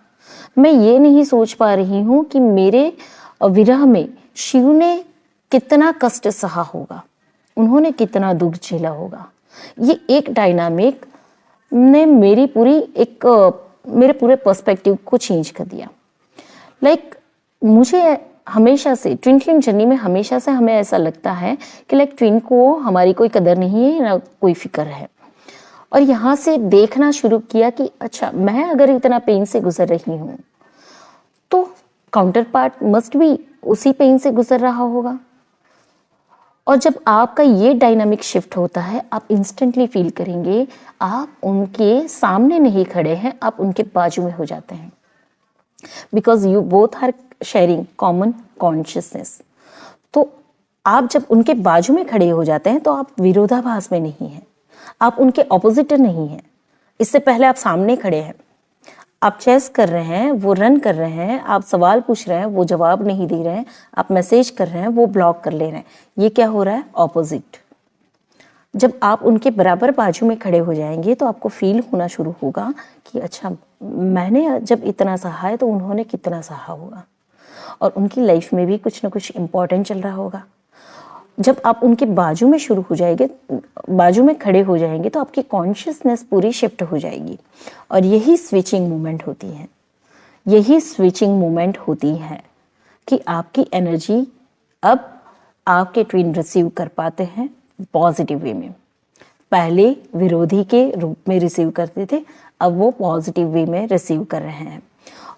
मैं ये नहीं सोच पा रही हूँ कि मेरे विरह में शिव ने कितना कष्ट सहा होगा, उन्होंने कितना दुख झेला होगा। ये एक डायनामिक ने मेरे पूरे पर्सपेक्टिव को चेंज कर दिया। मुझे हमेशा से ट्विन फ्लेम जर्नी में हमेशा से हमें ऐसा लगता है कि ट्विन को हमारी कोई कदर नहीं है, ना कोई फिक्र है। और यहाँ से देखना शुरू किया कि अच्छा, मैं अगर इतना पेन से गुजर रही हूँ तो काउंटर पार्ट मस्ट भी उसी पेन से गुजर रहा होगा। और जब आपका ये डायनामिक शिफ्ट होता है, आप इंस्टेंटली फील करेंगे आप उनके सामने नहीं खड़े हैं, आप उनके बाजू में हो जाते हैं, because you both are sharing common consciousness. तो आप जब उनके बाजू में खड़े हो जाते हैं तो आप विरोधाभास में नहीं हैं, आप उनके ऑपोजिट नहीं हैं। इससे पहले आप सामने खड़े हैं, आप चेस कर रहे हैं, वो रन कर रहे हैं, आप सवाल पूछ रहे हैं, वो जवाब नहीं दे रहे हैं, आप मैसेज कर रहे हैं, वो ब्लॉक कर ले रहे हैं। ये क्या हो रहा है? ऑपोजिट। जब आप उनके बराबर बाजू में खड़े हो जाएंगे तो आपको फील होना शुरू होगा कि अच्छा, मैंने जब इतना सहा है तो उन्होंने कितना सहा होगा, और उनकी लाइफ में भी कुछ ना कुछ इम्पोर्टेंट चल रहा होगा। जब आप उनके बाजू में बाजू में खड़े हो जाएंगे तो आपकी कॉन्शियसनेस पूरी शिफ्ट हो जाएगी, और यही स्विचिंग मूवमेंट होती है कि आपकी एनर्जी अब आपके ट्विन रिसीव कर पाते हैं पॉजिटिव वे में। पहले विरोधी के रूप में रिसीव करते थे, अब वो पॉजिटिव वे में रिसीव कर रहे हैं,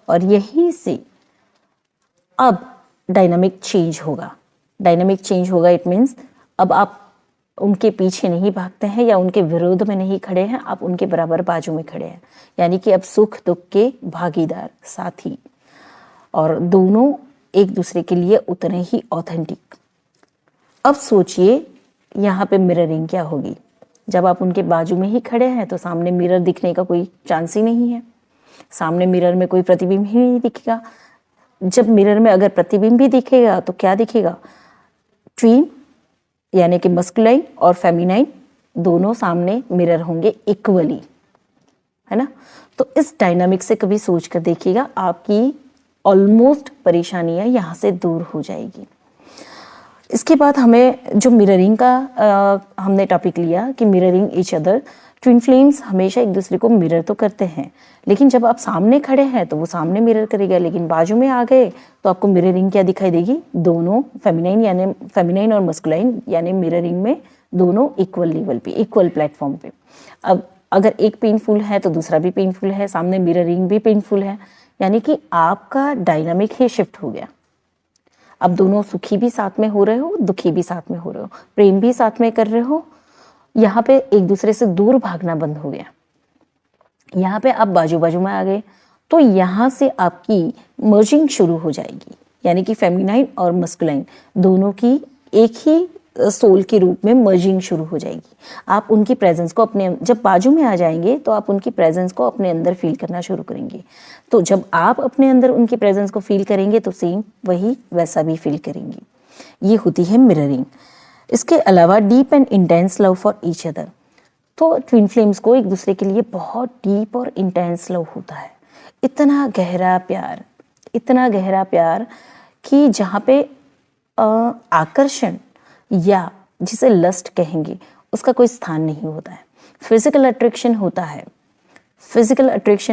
और यहीं से अब डायनामिक चेंज होगा। इट मीन्स अब आप उनके पीछे नहीं भागते हैं या उनके विरोध में नहीं खड़े हैं, आप उनके बराबर बाजू में खड़े हैं, यानी कि अब सुख दुख के भागीदार, साथी, और दोनों एक दूसरे के लिए उतने ही ऑथेंटिक। अब सोचिए यहाँ पे मिररिंग क्या होगी। जब आप उनके बाजू में ही खड़े हैं तो सामने मिरर दिखने का कोई चांस ही नहीं है, सामने मिरर में कोई प्रतिबिंब ही नहीं दिखेगा। जब मिरर में अगर प्रतिबिंब भी दिखेगा तो क्या दिखेगा? ट्विन यानी कि मस्कुलाइन और फेमिनाइन दोनों सामने मिरर होंगे इक्वली, है ना। तो इस डायनामिक से कभी सोच कर देखिएगा, आपकी ऑलमोस्ट परेशानियां यहाँ से दूर हो जाएगी। इसके बाद हमें जो मिररिंग का हमने टॉपिक लिया कि mirroring each other. Twin flames हमेशा एक दूसरे को मिरर तो करते हैं, लेकिन जब आप सामने खड़े हैं तो वो सामने मिरर करेगा, लेकिन बाजू में आ गए तो आपको मिररिंग क्या दिखाई देगी? दोनों फेमिनाइन और मस्कुलाइन यानी मिररिंग में दोनों इक्वल लेवल पे, इक्वल प्लेटफॉर्म पे। अब अगर एक पेनफुल है तो दूसरा भी पेनफुल है, सामने मिररिंग भी पेनफुल है, यानी कि आपका डायनामिक ही शिफ्ट हो गया। अब दोनों सुखी भी साथ में हो रहे हो, दुखी भी साथ में हो रहे हो, प्रेम भी साथ में कर रहे हो। यहाँ पे एक दूसरे से दूर भागना बंद हो गया, यहाँ पे आप बाजू बाजू में आ गए, तो यहाँ से आपकी मर्जिंग शुरू हो जाएगी, यानी कि फेमिनाइन और मस्कुलाइन दोनों की एक ही सोल के रूप में मर्जिंग शुरू हो जाएगी। आप उनकी प्रेजेंस को जब बाजू में आ जाएंगे तो आप उनकी प्रेजेंस को अपने अंदर फील करना शुरू करेंगे। तो जब आप अपने अंदर उनकी प्रेजेंस को फील करेंगे तो सेम वही वैसा भी फील करेंगे। ये होती है मिररिंग। इसके अलावा deep and intense love for each other. तो ट्विन फ्लेम्स को एक दूसरे के लिए बहुत डीप और इंटेंस लव होता है, इतना गहरा प्यार कि जहाँ पे आकर्षण या जिसे लस्ट कहेंगे उसका कोई स्थान नहीं होता है। फिजिकल अट्रैक्शन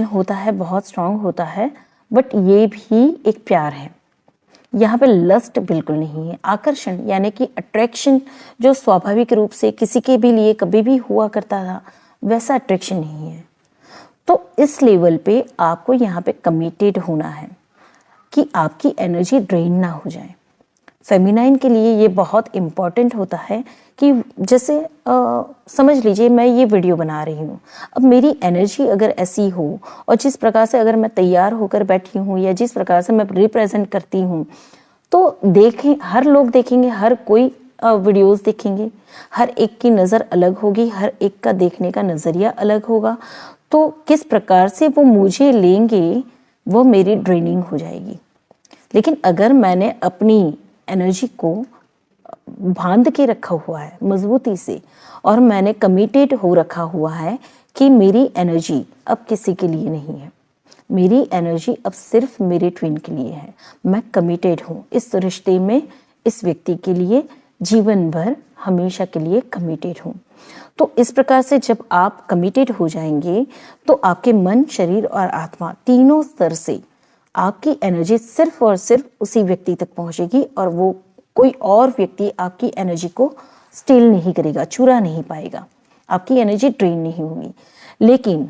होता है, बहुत स्ट्रांग होता है, बट ये भी एक प्यार है। यहाँ पे लस्ट बिल्कुल नहीं है। आकर्षण यानी कि अट्रैक्शन जो स्वाभाविक रूप से किसी के भी लिए कभी भी हुआ करता था, वैसा अट्रैक्शन नहीं है। तो इस लेवल पे आपको यहाँ पे कमिटेड होना है। कि आपकी एनर्जी ड्रेन ना हो जाए। फेमिनाइन के लिए ये बहुत इम्पॉर्टेंट होता है कि जैसे समझ लीजिए मैं ये वीडियो बना रही हूँ, अब मेरी एनर्जी अगर ऐसी हो और जिस प्रकार से अगर मैं तैयार होकर बैठी हूँ या जिस प्रकार से मैं रिप्रेजेंट करती हूँ, तो देखें, हर लोग देखेंगे, हर कोई वीडियोस देखेंगे, हर एक की नज़र अलग होगी, हर एक का देखने का नज़रिया अलग होगा। तो किस प्रकार से वो मुझे लेंगे वो मेरी ड्रेनिंग हो जाएगी। लेकिन अगर मैंने अपनी एनर्जी को बांध के रखा हुआ है मजबूती से और मैंने कमिटेड हो रखा हुआ है कि मेरी एनर्जी अब किसी के लिए नहीं है, मेरी एनर्जी अब सिर्फ मेरे ट्विन के लिए है, मैं कमिटेड हूँ इस रिश्ते में, इस व्यक्ति के लिए जीवन भर हमेशा के लिए कमिटेड हूँ। तो इस प्रकार से जब आप कमिटेड हो जाएंगे तो आपके मन, शरीर और आत्मा तीनों स्तर से आपकी एनर्जी सिर्फ और सिर्फ उसी व्यक्ति तक पहुंचेगी और वो कोई और व्यक्ति आपकी एनर्जी को स्टील नहीं करेगा, चुरा नहीं पाएगा, आपकी एनर्जी ड्रेन नहीं होगी। लेकिन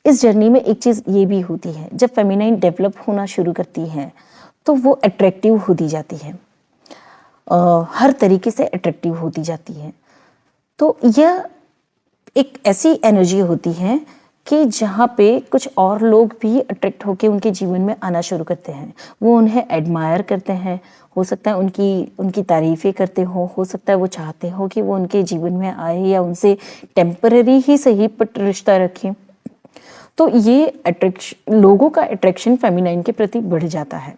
इस जर्नी में एक चीज़ ये भी होती है, जब फेमिनाइन डेवलप होना शुरू करती है तो वो अट्रैक्टिव होती जाती है, हर तरीके से अट्रैक्टिव होती जाती है। तो यह एक ऐसी एनर्जी होती है कि जहाँ पे कुछ और लोग भी अट्रैक्ट होकर उनके जीवन में आना शुरू करते हैं, वो उन्हें एडमायर करते हैं, हो सकता है उनकी तारीफ़ें करते हो सकता है वो चाहते हो कि वो उनके जीवन में आए या उनसे टेम्पररी ही सही बट रिश्ता रखें। तो ये अट्रैक्शन, लोगों का अट्रैक्शन फेमिनाइन के प्रति बढ़ जाता है।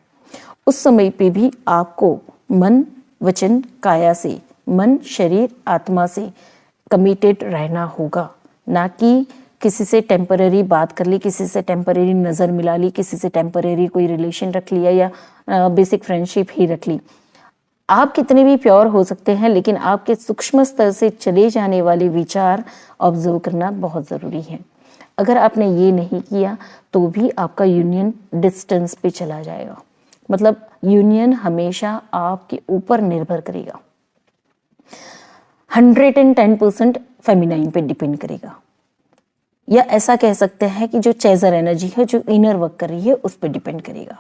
उस समय पे भी आपको मन, वचन, काया से, मन, शरीर, आत्मा से कमिटेड रहना होगा, ना कि किसी से टेम्पररी बात कर ली, किसी से टेम्पररी नज़र मिला ली, किसी से टेम्पररी कोई रिलेशन रख लिया या बेसिक फ्रेंडशिप ही रख ली। आप कितने भी प्योर हो सकते हैं, लेकिन आपके सूक्ष्म स्तर से चले जाने वाले विचार ऑब्जर्व करना बहुत ज़रूरी है। अगर आपने ये नहीं किया तो भी आपका यूनियन डिस्टेंस पे चला जाएगा, मतलब यूनियन हमेशा आपके ऊपर निर्भर करेगा, 110% फेमिनाइन पे डिपेंड करेगा। या ऐसा कह सकते हैं कि जो चेजर एनर्जी है, जो इनर वर्क कर रही है, उस पर डिपेंड करेगा।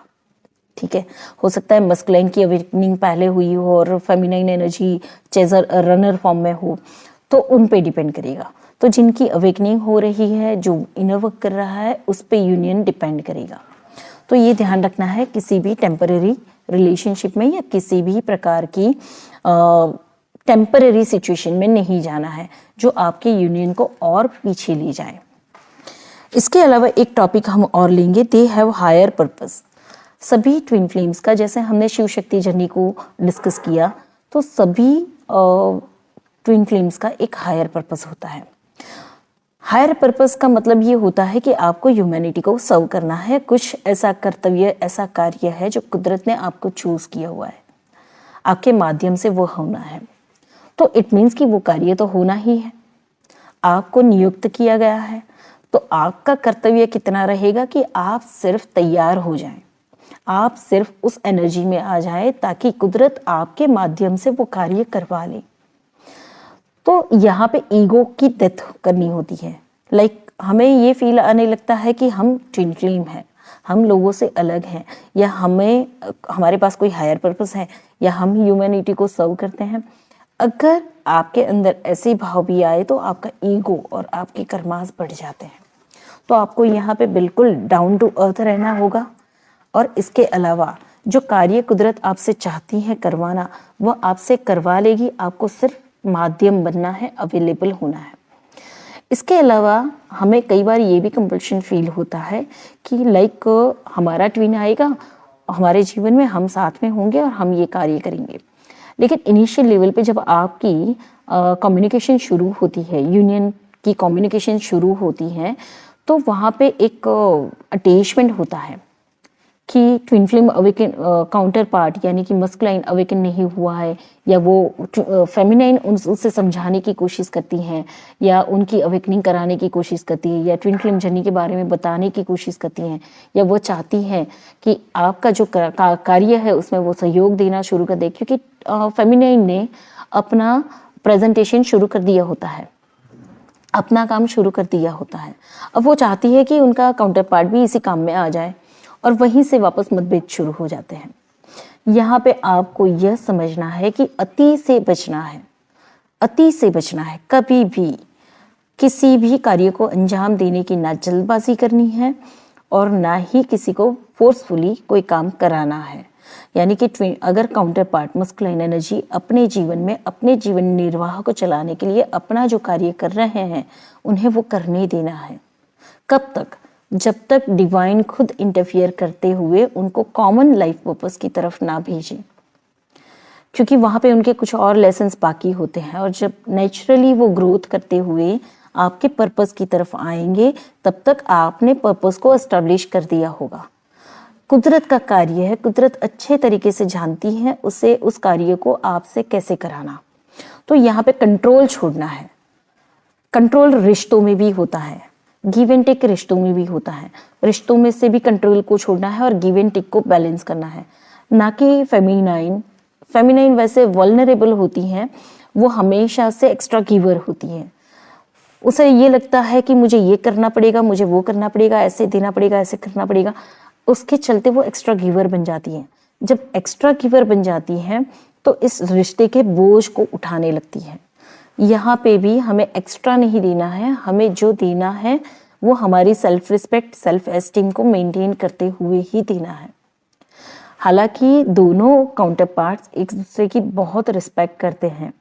ठीक है, हो सकता है मस्कुलाइन की अवेकनिंग पहले हुई हो और feminine energy chaser runner form में हो, तो उन पे डिपेंड करेगा। तो जिनकी अवेकनिंग हो रही है, जो इनर वर्क कर रहा है, उस पे यूनियन डिपेंड करेगा। तो ये ध्यान रखना है, किसी भी टेम्पररी रिलेशनशिप में या किसी भी प्रकार की टेम्पररी सिचुएशन में नहीं जाना है जो आपके यूनियन को और पीछे ले जाए। इसके अलावा एक टॉपिक हम और लेंगे, दे हैव हायर पर्पस। सभी ट्विन फ्लेम्स का, जैसे हमने शिव शक्ति जर्नी को डिस्कस किया, तो सभी ट्विन फ्लेम्स का एक हायर पर्पस होता है। हायर पर्पस का मतलब ये होता है कि आपको ह्यूमैनिटी को सर्व करना है, कुछ ऐसा कर्तव्य, ऐसा कार्य है जो कुदरत ने आपको चूज किया हुआ है, आपके माध्यम से वो होना है। तो इट मीन्स कि वो कार्य तो होना ही है, आपको नियुक्त किया गया है। तो आपका कर्तव्य कितना रहेगा कि आप सिर्फ तैयार हो जाएं, आप सिर्फ उस एनर्जी में आ जाएं ताकि कुदरत आपके माध्यम से वो कार्य करवा ले। तो यहाँ पे ईगो की डेथ करनी होती है। लाइक हमें ये फील आने लगता है कि हम ट्विन फ्लेम हैं, हम लोगों से अलग हैं, या हमारे पास कोई हायर पर्पस है, या हम ह्यूमैनिटी को सर्व करते हैं। अगर आपके अंदर ऐसे भाव भी आए तो आपका ईगो और आपके कर्मास बढ़ जाते हैं। तो आपको यहाँ पे बिल्कुल डाउन टू अर्थ रहना होगा। और इसके अलावा जो कार्य कुदरत आपसे चाहती है करवाना, वो आपसे करवा लेगी, आपको सिर्फ माध्यम बनना है, अवेलेबल होना है। इसके अलावा हमें कई बार ये भी कंपल्शन फील होता है कि लाइक हमारा ट्विन आएगा हमारे जीवन में, हम साथ में होंगे और हम ये कार्य करेंगे। लेकिन इनिशियल लेवल पे जब आपकी कम्युनिकेशन शुरू होती है, यूनियन की कम्युनिकेशन शुरू होती है, तो वहाँ पे एक अटैचमेंट होता है कि twin flame awaken counter part यानी कि मस्कुलाइन अवेकन नहीं हुआ है, या वो फेमिनाइन उससे समझाने की कोशिश करती हैं, या उनकी अवेकनिंग कराने की कोशिश करती है, या ट्विन फ्लेम जर्नी के बारे में बताने की कोशिश करती हैं, या वो चाहती हैं कि आपका जो कार्य है उसमें वो सहयोग देना शुरू कर दे, क्योंकि फेमिनाइन ने अपना प्रेजेंटेशन शुरू कर दिया होता है, अपना काम शुरू कर दिया होता है। अब वो चाहती है कि उनका काउंटर पार्ट भी इसी काम में आ जाए, और वहीं से वापस मतभेद शुरू हो जाते हैं। यहाँ पे आपको यह समझना है कि अति से बचना है, अति से बचना है। कभी भी किसी भी कार्य को अंजाम देने की ना जल्दबाजी करनी है और ना ही किसी को फोर्सफुली कोई काम कराना है। यानी कि अगर काउंटर पार्ट मस्कुलाइन एनर्जी अपने जीवन में अपने जीवन निर्वाह को चलाने के लिए अपना जो कार्य कर रहे हैं उन्हें वो करने देना है। कब तक? जब तक डिवाइन खुद इंटरफियर करते हुए उनको कॉमन लाइफ पर्पस की तरफ ना भेजे, क्योंकि वहाँ पे उनके कुछ और लेसन्स बाकी होते हैं। और जब नेचुरली वो ग्रोथ करते हुए आपके पर्पस की तरफ आएंगे तब तक आपने पर्पस को एस्टेब्लिश कर दिया होगा। कुदरत का कार्य है, कुदरत अच्छे तरीके से जानती है उसे उस कार्य को आपसे कैसे कराना। तो यहाँ पे कंट्रोल छोड़ना है। कंट्रोल रिश्तों में भी होता है, गिव एंड टेक रिश्तों में भी होता है। रिश्तों में से भी कंट्रोल को छोड़ना है और गिव एंड टेक को बैलेंस करना है, ना कि फेमिनाइन। फेमिनाइन वैसे वल्नरेबल होती हैं, वो हमेशा से एक्स्ट्रा गिवर होती हैं। उसे ये लगता है कि मुझे ये करना पड़ेगा, मुझे वो करना पड़ेगा, ऐसे देना पड़ेगा, ऐसे करना पड़ेगा, उसके चलते वो एक्स्ट्रा गिवर बन जाती हैं। जब एक्स्ट्रा गिवर बन जाती हैं तो इस रिश्ते के बोझ को उठाने लगती हैं। यहाँ पे भी हमें एक्स्ट्रा नहीं देना है, हमें जो देना है वो हमारी सेल्फ रिस्पेक्ट, सेल्फ एस्टीम को मेंटेन करते हुए ही देना है। हालांकि दोनों काउंटर पार्ट्स एक दूसरे की बहुत रिस्पेक्ट करते हैं।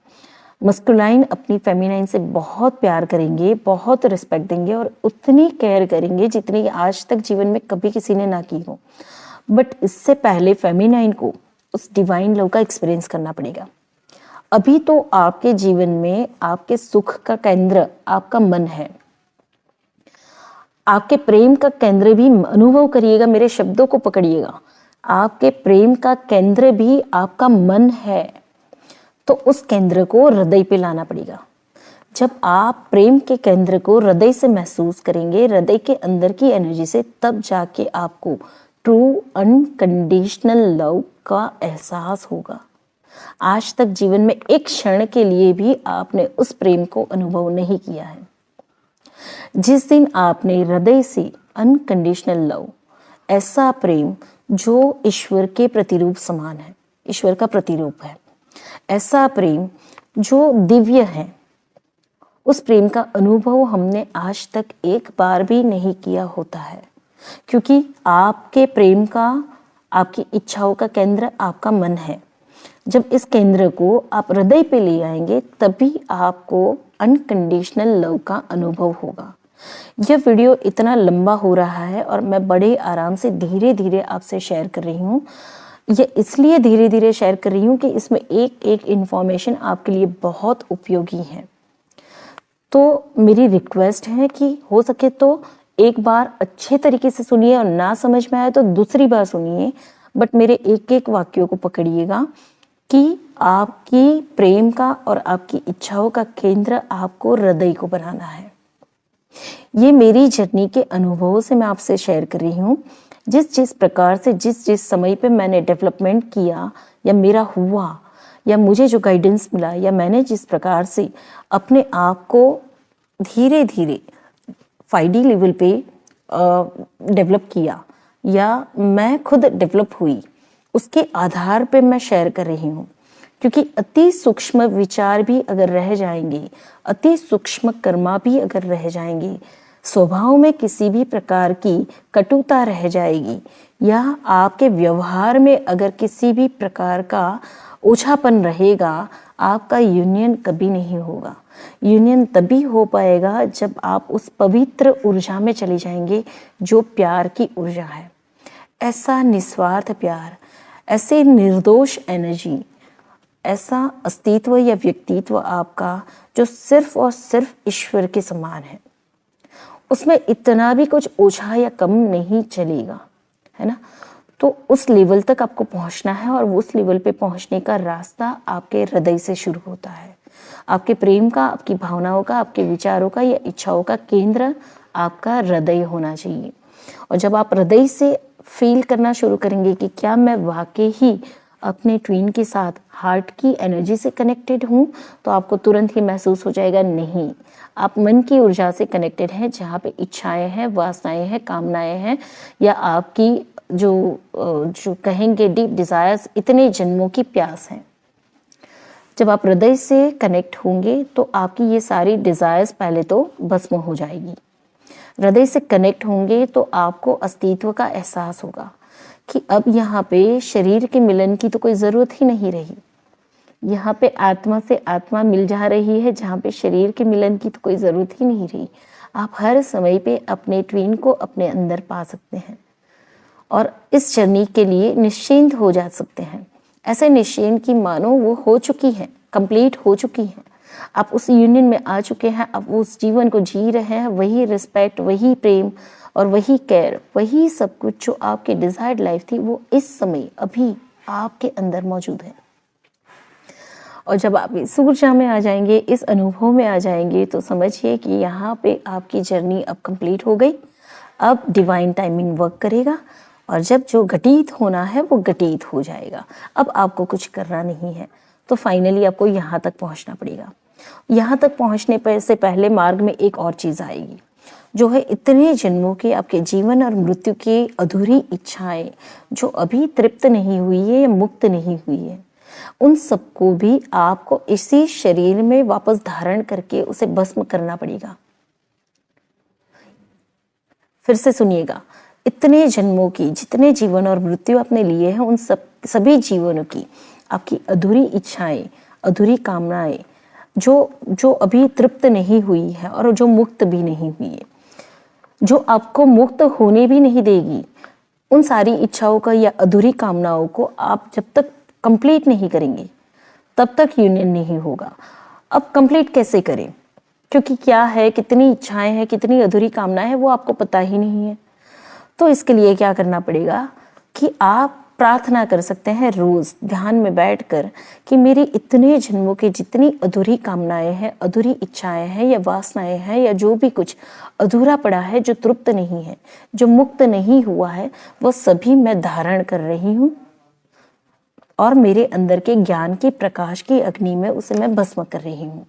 मस्कुलाइन अपनी फेमिनाइन से बहुत प्यार करेंगे, बहुत रिस्पेक्ट देंगे और उतनी केयर करेंगे जितनी आज तक जीवन में कभी किसी ने ना की हो। बट इससे पहले फेमिनाइन को उस डिवाइन लव का एक्सपीरियंस करना पड़ेगा। अभी तो आपके जीवन में आपके सुख का केंद्र आपका मन है। आपके प्रेम का केंद्र भी अनुभव करिएगा, मेरे शब्दों को पकड़िएगा, आपके प्रेम का केंद्र भी आपका मन है। तो उस केंद्र को हृदय पे लाना पड़ेगा। जब आप प्रेम के केंद्र को हृदय से महसूस करेंगे, हृदय के अंदर की एनर्जी से, तब जाके आपको ट्रू अनकंडीशनल लव का एहसास होगा। आज तक जीवन में एक क्षण के लिए भी आपने उस प्रेम को अनुभव नहीं किया है। जिस दिन आपने हृदय से अनकंडीशनल लव, ऐसा प्रेम जो ईश्वर के प्रतिरूप समान है, ईश्वर का प्रतिरूप है, ऐसा प्रेम जो दिव्य है, उस प्रेम का अनुभव हमने आज तक एक बार भी नहीं किया होता है। क्योंकि आपके प्रेम का, आपकी इच्छाओं का केंद्र आपका मन है। जब इस केंद्र को आप हृदय पे ले आएंगे तभी आपको अनकंडीशनल लव का अनुभव होगा। यह वीडियो इतना लंबा हो रहा है और मैं बड़े आराम से धीरे धीरे आपसे शेयर कर रही हूँ। ये इसलिए धीरे धीरे शेयर कर रही हूँ कि इसमें एक एक इन्फॉर्मेशन आपके लिए बहुत उपयोगी है। तो मेरी रिक्वेस्ट है कि हो सके तो एक बार अच्छे तरीके से सुनिए और ना समझ में आए तो दूसरी बार सुनिए, बट मेरे एक एक वाक्यों को पकड़िएगा कि आपकी प्रेम का और आपकी इच्छाओं का केंद्र आपको हृदय को बनाना है। ये मेरी जर्नी के अनुभवों से मैं आपसे शेयर कर रही हूँ। जिस जिस प्रकार से जिस समय पे मैंने डेवलपमेंट किया या मेरा हुआ या मुझे जो गाइडेंस मिला या मैंने जिस प्रकार से अपने आप को धीरे धीरे 5D लेवल पे डेवलप किया या मैं खुद डेवलप हुई, उसके आधार पे मैं शेयर कर रही हूँ। क्योंकि अति सूक्ष्म विचार भी अगर रह जाएंगे, अति सूक्ष्म कर्मा भी अगर रह जाएंगे, स्वभाव में किसी भी प्रकार की कटुता रह जाएगी या आपके व्यवहार में अगर किसी भी प्रकार का ओछापन रहेगा, आपका यूनियन कभी नहीं होगा। यूनियन तभी हो पाएगा जब आप उस पवित्र ऊर्जा में चले जाएंगे जो प्यार की ऊर्जा है। ऐसा निस्वार्थ प्यार, ऐसे निर्दोष एनर्जी, ऐसा अस्तित्व या व्यक्तित्व आपका जो सिर्फ और सिर्फ ईश्वर के समान है। उसमें इतना भी कुछ ओछा या कम नहीं चलेगा, है ना। तो उस लेवल तक आपको पहुंचना है और उस लेवल पे पहुंचने का रास्ता आपके हृदय से शुरू होता है। आपके प्रेम का, आपकी भावनाओं का, आपके विचारों का या इच्छाओं का केंद्र आपका हृदय होना चाहिए। और जब आप हृदय से फील करना शुरू करेंगे कि क्या मैं वाकई ही अपने ट्विन के साथ हार्ट की एनर्जी से कनेक्टेड हूँ, तो आपको तुरंत ही महसूस हो जाएगा नहीं, आप मन की ऊर्जा से कनेक्टेड हैं, जहाँ पे इच्छाएं हैं, वासनाएं हैं, कामनाएं हैं, या आपकी जो कहेंगे डीप डिजायर्स, इतने जन्मों की प्यास है। जब आप हृदय से कनेक्ट होंगे तो आपकी ये सारी डिजायर्स पहले तो भस्म हो जाएगी। हृदय से कनेक्ट होंगे तो आपको अस्तित्व का एहसास होगा कि अब यहाँ पे शरीर के मिलन की तो कोई ज़रूरत ही नहीं रही। यहाँ पे आत्मा से आत्मा मिल जा रही है, जहाँ पे शरीर के मिलन की तो कोई ज़रूरत ही नहीं रही। आप हर समय पे अपने ट्विन को अपने अंदर पा सकते हैं और इस जर्नी के लिए निश्चिंत हो जा सकते हैं। ऐसे निश्चिंत की मानो वो हो चुकी है, कंप्लीट हो चुकी है। आप उस यूनियन में आ चुके हैं, आप उस जीवन को जी रहे हैं। वही रिस्पेक्ट, वही प्रेम और वही केयर, वही सब कुछ जो आपकी डिजायर्ड लाइफ थी, वो इस समय अभी आपके अंदर मौजूद है। और जब आप इस ऊर्जा में आ जाएंगे, इस अनुभव में आ जाएंगे, तो समझिए कि यहाँ पे आपकी जर्नी अब कंप्लीट हो गई। अब डिवाइन टाइमिंग वर्क करेगा और जब जो घटित होना है वो घटित हो जाएगा। अब आपको कुछ करना नहीं है। तो फाइनली आपको यहाँ तक पहुँचना पड़ेगा। यहाँ तक पहुँचने पर से पहले मार्ग में एक और चीज़ आएगी, जो है इतने जन्मों के आपके जीवन और मृत्यु की अधूरी इच्छाएं जो अभी तृप्त नहीं हुई है या मुक्त नहीं हुई है, उन सबको भी आपको इसी शरीर में वापस धारण करके उसे भस्म करना पड़ेगा। फिर से सुनिएगा, इतने जन्मों की जितने जीवन और मृत्यु आपने लिए हैं, उन सभी जीवनों की आपकी अधूरी इच्छाएं, अधूरी कामनाएं जो अभी तृप्त नहीं हुई है और जो मुक्त भी नहीं हुई है, जो आपको मुक्त होने भी नहीं देगी, उन सारी इच्छाओं का या अधूरी कामनाओं को आप जब तक कंप्लीट नहीं करेंगे तब तक यूनियन नहीं होगा। अब कंप्लीट कैसे करें? क्योंकि क्या है, कितनी इच्छाएं हैं, कितनी अधूरी कामनाएं हैं, वो आपको पता ही नहीं है। तो इसके लिए क्या करना पड़ेगा कि आप प्रार्थना कर सकते हैं रोज ध्यान में बैठकर कि मेरी इतने जन्मों की जितनी अधूरी कामनाएं हैं, अधूरी इच्छाएं हैं या वासनाएं हैं, या जो भी कुछ अधूरा पड़ा है, जो तृप्त नहीं है, जो मुक्त नहीं हुआ है, वो सभी मैं धारण कर रही हूँ और मेरे अंदर के ज्ञान की प्रकाश की अग्नि में उसे मैं भस्म कर रही हूँ।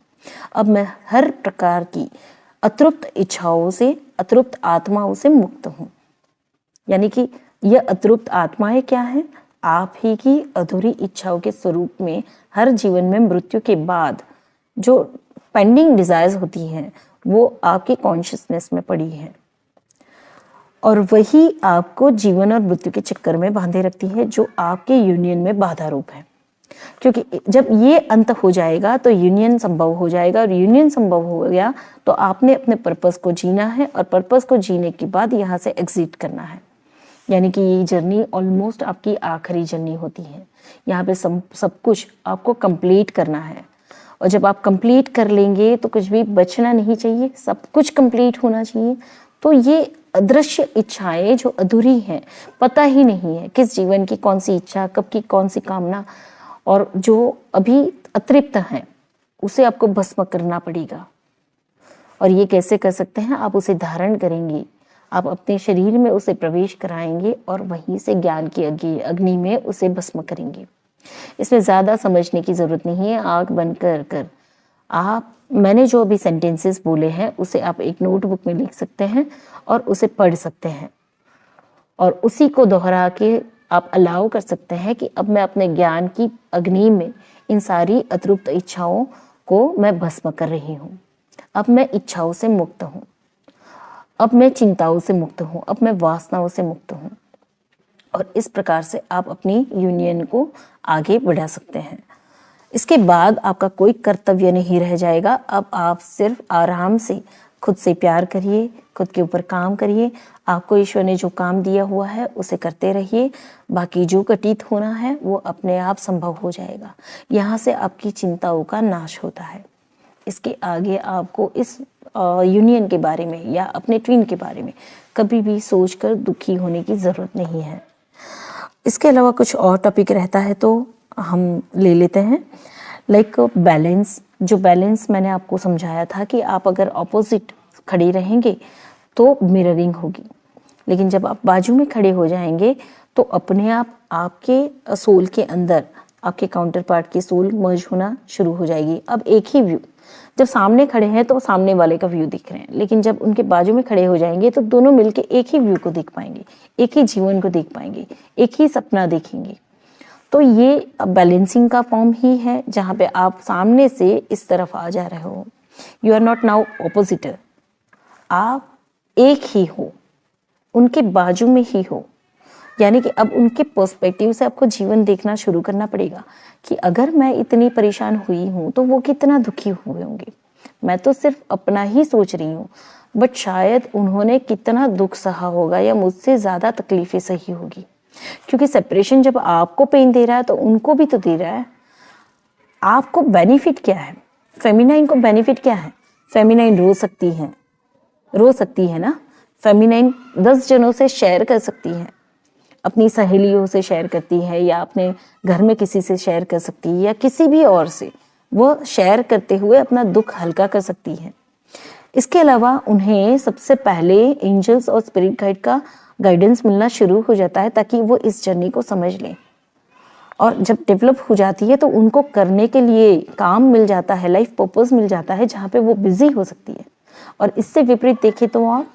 अब मैं हर प्रकार की अतृप्त इच्छाओं से, अतृप्त आत्माओं से मुक्त हूँ। यानी कि यह अतृप्त आत्माएं क्या है? आप ही की अधूरी इच्छाओं के स्वरूप में हर जीवन में मृत्यु के बाद जो पेंडिंग डिजायर्स होती हैं, वो आपकी कॉन्शियसनेस में पड़ी है और वही आपको जीवन और मृत्यु के चक्कर में बांधे रखती है, जो आपके यूनियन में बाधा रूप है। क्योंकि जब ये अंत हो जाएगा तो यूनियन संभव हो जाएगा, और यूनियन संभव हो गया तो आपने अपने पर्पस को जीना है, और पर्पस को जीने के बाद यहाँ से एग्जिट करना है। यानी कि ये जर्नी ऑलमोस्ट आपकी आखिरी जर्नी होती है। यहाँ पे सब कुछ आपको कंप्लीट करना है, और जब आप कंप्लीट कर लेंगे तो कुछ भी बचना नहीं चाहिए, सब कुछ कंप्लीट होना चाहिए। तो ये अदृश्य इच्छाएं जो अधूरी हैं, पता ही नहीं है किस जीवन की कौन सी इच्छा, कब की कौन सी कामना, और जो अभी अतृप्त हैं, उसे आपको भस्म करना पड़ेगा। और ये कैसे कर सकते हैं? आप उसे धारण करेंगे, आप अपने शरीर में उसे प्रवेश कराएंगे और वहीं से ज्ञान की अग्नि में उसे भस्म करेंगे। इसमें ज़्यादा समझने की ज़रूरत नहीं है। आँख बंद कर कर मैंने जो अभी सेंटेंसेस बोले हैं उसे आप एक नोटबुक में लिख सकते हैं और उसे पढ़ सकते हैं, और उसी को दोहरा के आप अलाउ कर सकते हैं कि अब मैं अपने ज्ञान की अग्नि में इन सारी अतृप्त इच्छाओं को मैं भस्म कर रही हूँ। अब मैं इच्छाओं से मुक्त हूँ, अब मैं चिंताओं से मुक्त हूँ, अब मैं वासनाओं से मुक्त हूँ। और इस प्रकार से आप अपनी यूनियन को आगे बढ़ा सकते हैं। इसके बाद आपका कोई कर्तव्य नहीं रह जाएगा। अब आप सिर्फ आराम से खुद से प्यार करिए, खुद के ऊपर काम करिए। आपको ईश्वर ने जो काम दिया हुआ है उसे करते रहिए। बाकी जो घटित होना है वो अपने आप संभव हो जाएगा। यहाँ से आपकी चिंताओं का नाश होता है। इसके आगे आपको इस यूनियन के बारे में या अपने ट्विन के बारे में कभी भी सोचकर दुखी होने की ज़रूरत नहीं है। इसके अलावा कुछ और टॉपिक रहता है तो हम ले लेते हैं। लाइक बैलेंस, जो बैलेंस मैंने आपको समझाया था कि आप अगर ऑपोजिट खड़े रहेंगे तो मिररिंग होगी, लेकिन जब आप बाजू में खड़े हो जाएंगे तो अपने आप आपके सोल के अंदर आपके काउंटर पार्ट की सोल मर्ज होना शुरू हो जाएगी। अब एक ही व्यू, जब सामने खड़े हैं तो सामने वाले का व्यू दिख रहे हैं, लेकिन जब उनके बाजू में खड़े हो जाएंगे तो दोनों मिलके एक ही व्यू को देख पाएंगे, एक ही जीवन को देख पाएंगे, एक ही सपना देखेंगे। तो ये बैलेंसिंग का फॉर्म ही है, जहाँ पे आप सामने से इस तरफ आ जा रहे हो। यू आर नॉट नाउ ऑपोजिटर, आप एक ही हो, उनके बाजू में ही हो। यानी कि अब उनके पर्सपेक्टिव से आपको जीवन देखना शुरू करना पड़ेगा कि अगर मैं इतनी परेशान हुई हूं तो वो कितना दुखी हुए होंगे। मैं तो सिर्फ अपना ही सोच रही हूँ, बट शायद उन्होंने कितना दुख सहा होगा या मुझसे ज्यादा तकलीफें सही होगी। क्योंकि सेपरेशन जब आपको पेन दे रहा है तो उनको भी तो दे रहा है। आपको बेनिफिट क्या है? फेमिनाइन को बेनिफिट क्या है? फेमिनाइन रो सकती है ना। फेमिनाइन 10 जनों से शेयर कर सकती है, अपनी सहेलियों से शेयर करती है, या अपने घर में किसी से शेयर कर सकती है, या किसी भी और से वो शेयर करते हुए अपना दुख हल्का कर सकती है। इसके अलावा उन्हें सबसे पहले एंजल्स और स्पिरिट गाइड का गाइडेंस मिलना शुरू हो जाता है, ताकि वो इस जर्नी को समझ लें। और जब डेवलप हो जाती है तो उनको करने के लिए काम मिल जाता है, लाइफ पर्पस मिल जाता है, जहाँ पे वो बिजी हो सकती है। और इससे विपरीत देखें तो आप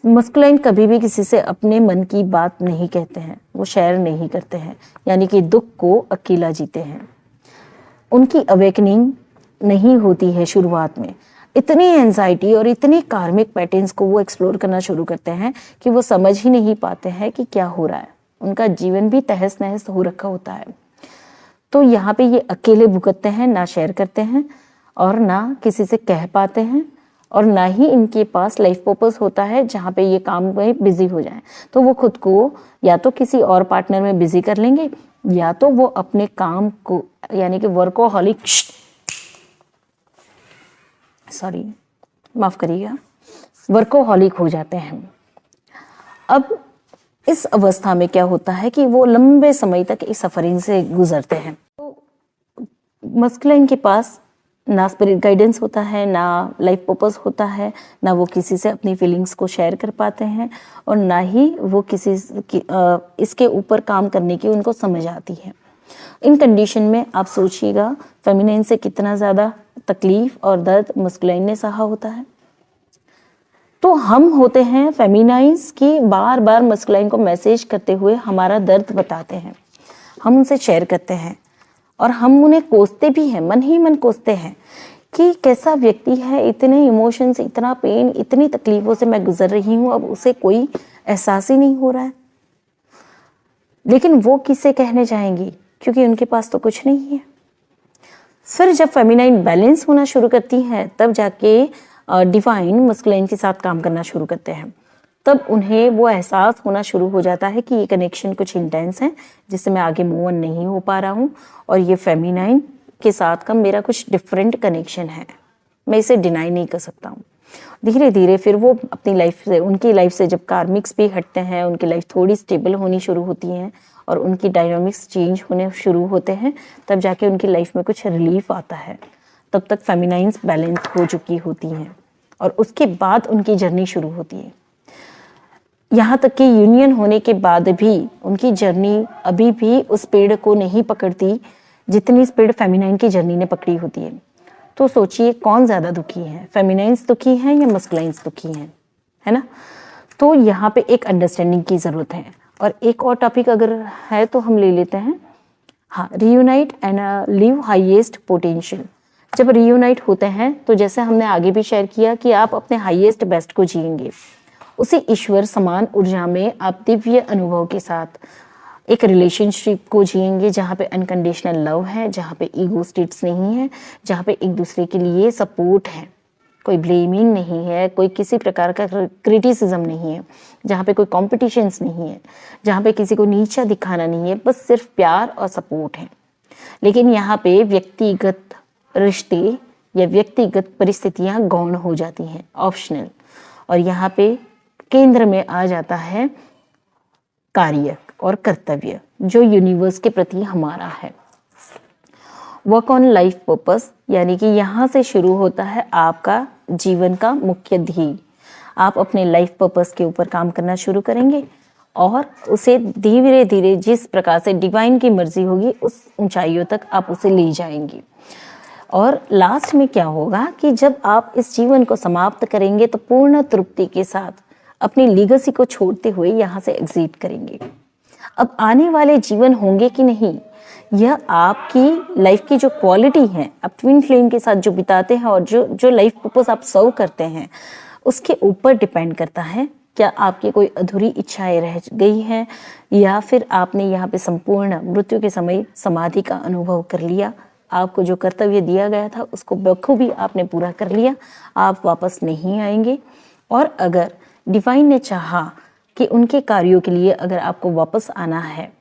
मस्कुलाइन कभी भी किसी से अपने मन की बात नहीं कहते हैं, वो शेयर नहीं करते हैं, यानी कि दुख को अकेला जीते हैं। उनकी अवेकनिंग नहीं होती है शुरुआत में। इतनी एंजाइटी और इतनी कार्मिक पैटर्न्स को वो एक्सप्लोर करना शुरू करते हैं कि वो समझ ही नहीं पाते हैं कि क्या हो रहा है। उनका जीवन भी तहस नहस हो रखा होता है। तो यहाँ पे ये अकेले भुगतते हैं, ना शेयर करते हैं और ना किसी से कह पाते हैं, और ना ही इनके पास लाइफ पर्पस होता है जहाँ पे ये काम में बिजी हो जाए। तो वो खुद को या तो किसी और पार्टनर में बिजी कर लेंगे, या तो वो अपने काम को, यानी कि वर्कोहॉलिक, माफ करिएगा, वर्कोहॉलिक हो जाते हैं। अब इस अवस्था में क्या होता है कि वो लंबे समय तक इस सफरिंग से गुजरते हैं। तो मस्कुलाइन के पास ना स्पिरिट गाइडेंस होता है, ना लाइफ पर्पस होता है, ना वो किसी से अपनी फीलिंग्स को शेयर कर पाते हैं, और ना ही वो किसी इसके ऊपर काम करने की उनको समझ आती है। इन कंडीशन में आप सोचिएगा फेमिनाइन से कितना ज़्यादा तकलीफ और दर्द मस्कुलाइन ने सहा होता है। तो हम होते हैं फेमिनाइंस की बार बार मस्कुलाइन को मैसेज करते हुए हमारा दर्द बताते हैं, हम उनसे शेयर करते हैं, और हम उन्हें कोसते भी हैं, मन ही मन कोसते हैं कि कैसा व्यक्ति है, इतने इमोशंस, इतना पेन, इतनी तकलीफों से मैं गुजर रही हूँ, अब उसे कोई एहसास ही नहीं हो रहा है। लेकिन वो किसे कहने जाएंगी, क्योंकि उनके पास तो कुछ नहीं है। फिर जब फेमिनाइन बैलेंस होना शुरू करती है, तब जाके डिवाइन मस्कुलाइन के साथ काम करना शुरू करते हैं। तब उन्हें वो एहसास होना शुरू हो जाता है कि ये कनेक्शन कुछ इंटेंस है, जिससे मैं आगे मूव ऑन नहीं हो पा रहा हूँ, और ये फेमिनाइन के साथ का मेरा कुछ डिफरेंट कनेक्शन है, मैं इसे डिनाई नहीं कर सकता हूँ। धीरे धीरे फिर वो अपनी लाइफ से, उनकी लाइफ से जब कार्मिक्स भी हटते हैं, उनकी लाइफ थोड़ी स्टेबल होनी शुरू होती है और उनकी डायनामिक्स चेंज होने शुरू होते हैं, तब जाके उनकी लाइफ में कुछ रिलीफ आता है। तब तक फेमिनाइंस बैलेंस हो चुकी होती हैं, और उसके बाद उनकी जर्नी शुरू होती है। यहाँ तक कि यूनियन होने के बाद भी उनकी जर्नी अभी भी उस पेड़ को नहीं पकड़ती जितनी स्पीड फेमिनाइन की जर्नी ने पकड़ी होती है। तो सोचिए कौन ज़्यादा दुखी है, फेमिनाइंस दुखी हैं या मस्कुलाइंस दुखी हैं, है ना। तो यहाँ पे एक अंडरस्टैंडिंग की ज़रूरत है। और एक और टॉपिक अगर है तो हम ले लेते हैं, हाँ, reunite and live highest potential. जब रियूनाइट होते हैं तो जैसे हमने आगे भी शेयर किया कि आप अपने हाईएस्ट बेस्ट को जिएंगे, उसी ईश्वर समान ऊर्जा में आप दिव्य अनुभव के साथ एक रिलेशनशिप को जिएंगे, जहाँ पे अनकंडीशनल लव है, जहाँ पे ईगो स्टेट्स नहीं है, जहाँ पे एक दूसरे के लिए सपोर्ट है, कोई ब्लेमिंग नहीं है, कोई किसी प्रकार का क्रिटिसिज्म नहीं है, जहाँ पे कोई कॉम्पिटिशन्स नहीं है, जहाँ पे किसी को नीचा दिखाना नहीं है, बस सिर्फ प्यार और सपोर्ट है। लेकिन यहाँ पे व्यक्तिगत रिश्ते या व्यक्तिगत परिस्थितियाँ गौण हो जाती हैं, ऑप्शनल, और यहाँ पे केंद्र में आ जाता है कार्य और कर्तव्य जो यूनिवर्स के प्रति हमारा है। वर्क ऑन लाइफ पर्पस, यानी कि यहाँ से शुरू होता है आपका जीवन का मुख्य ध्येय। आप अपने लाइफ पर्पस के ऊपर काम करना शुरू करेंगे और उसे धीरे धीरे जिस प्रकार से डिवाइन की मर्जी होगी उस ऊंचाइयों तक आप उसे ले जाएंगी। और लास्ट में क्या होगा कि जब आप इस जीवन को समाप्त करेंगे तो पूर्ण तृप्ति के साथ अपनी लीगेसी को छोड़ते हुए यहाँ से एग्जिट करेंगे। अब आने वाले जीवन होंगे कि नहीं, यह आपकी लाइफ की जो क्वालिटी है आप ट्विन फ्लेम के साथ जो बिताते हैं और जो लाइफ पर्पस आप सर्व करते हैं उसके ऊपर डिपेंड करता है। क्या आपकी कोई अधूरी इच्छाएं रह गई हैं या फिर आपने यहाँ पे संपूर्ण मृत्यु के समय समाधि का अनुभव कर लिया, आपको जो कर्तव्य दिया गया था उसको बखूबी आपने पूरा कर लिया, आप वापस नहीं आएंगे। और अगर डिवाइन ने चाहा कि उनके कार्यों के लिए अगर आपको वापस आना है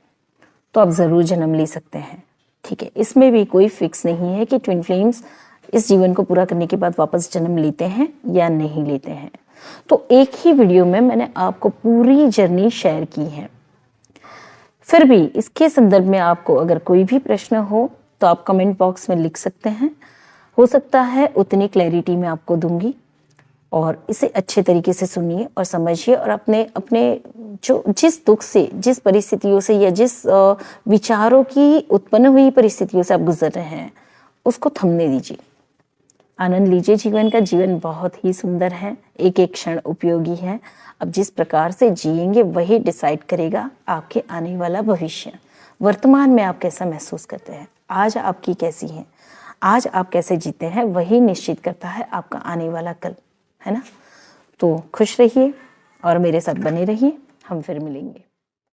तो आप ज़रूर जन्म ले सकते हैं। ठीक है, इसमें भी कोई फिक्स नहीं है कि ट्विन फ्लेम्स इस जीवन को पूरा करने के बाद वापस जन्म लेते हैं या नहीं लेते हैं। तो एक ही वीडियो में मैंने आपको पूरी जर्नी शेयर की है। फिर भी इसके संदर्भ में आपको अगर कोई भी प्रश्न हो तो आप कमेंट बॉक्स में लिख सकते हैं। हो सकता है उतनी क्लैरिटी मैं आपको दूंगी, और इसे अच्छे तरीके से सुनिए और समझिए और अपने अपने जो जिस दुख से, जिस परिस्थितियों से या जिस विचारों की उत्पन्न हुई परिस्थितियों से आप गुजर रहे हैं उसको थमने दीजिए। आनंद लीजिए जीवन का। जीवन बहुत ही सुंदर है, एक एक क्षण उपयोगी है। अब जिस प्रकार से जिएंगे वही डिसाइड करेगा आपके आने वाला भविष्य। वर्तमान में आप कैसा महसूस करते हैं, आज आपकी कैसी है, आज आप कैसे जीते हैं, वही निश्चित करता है आपका आने वाला कल, है ना। तो खुश रहिए और मेरे साथ बने रहिए, हम फिर मिलेंगे।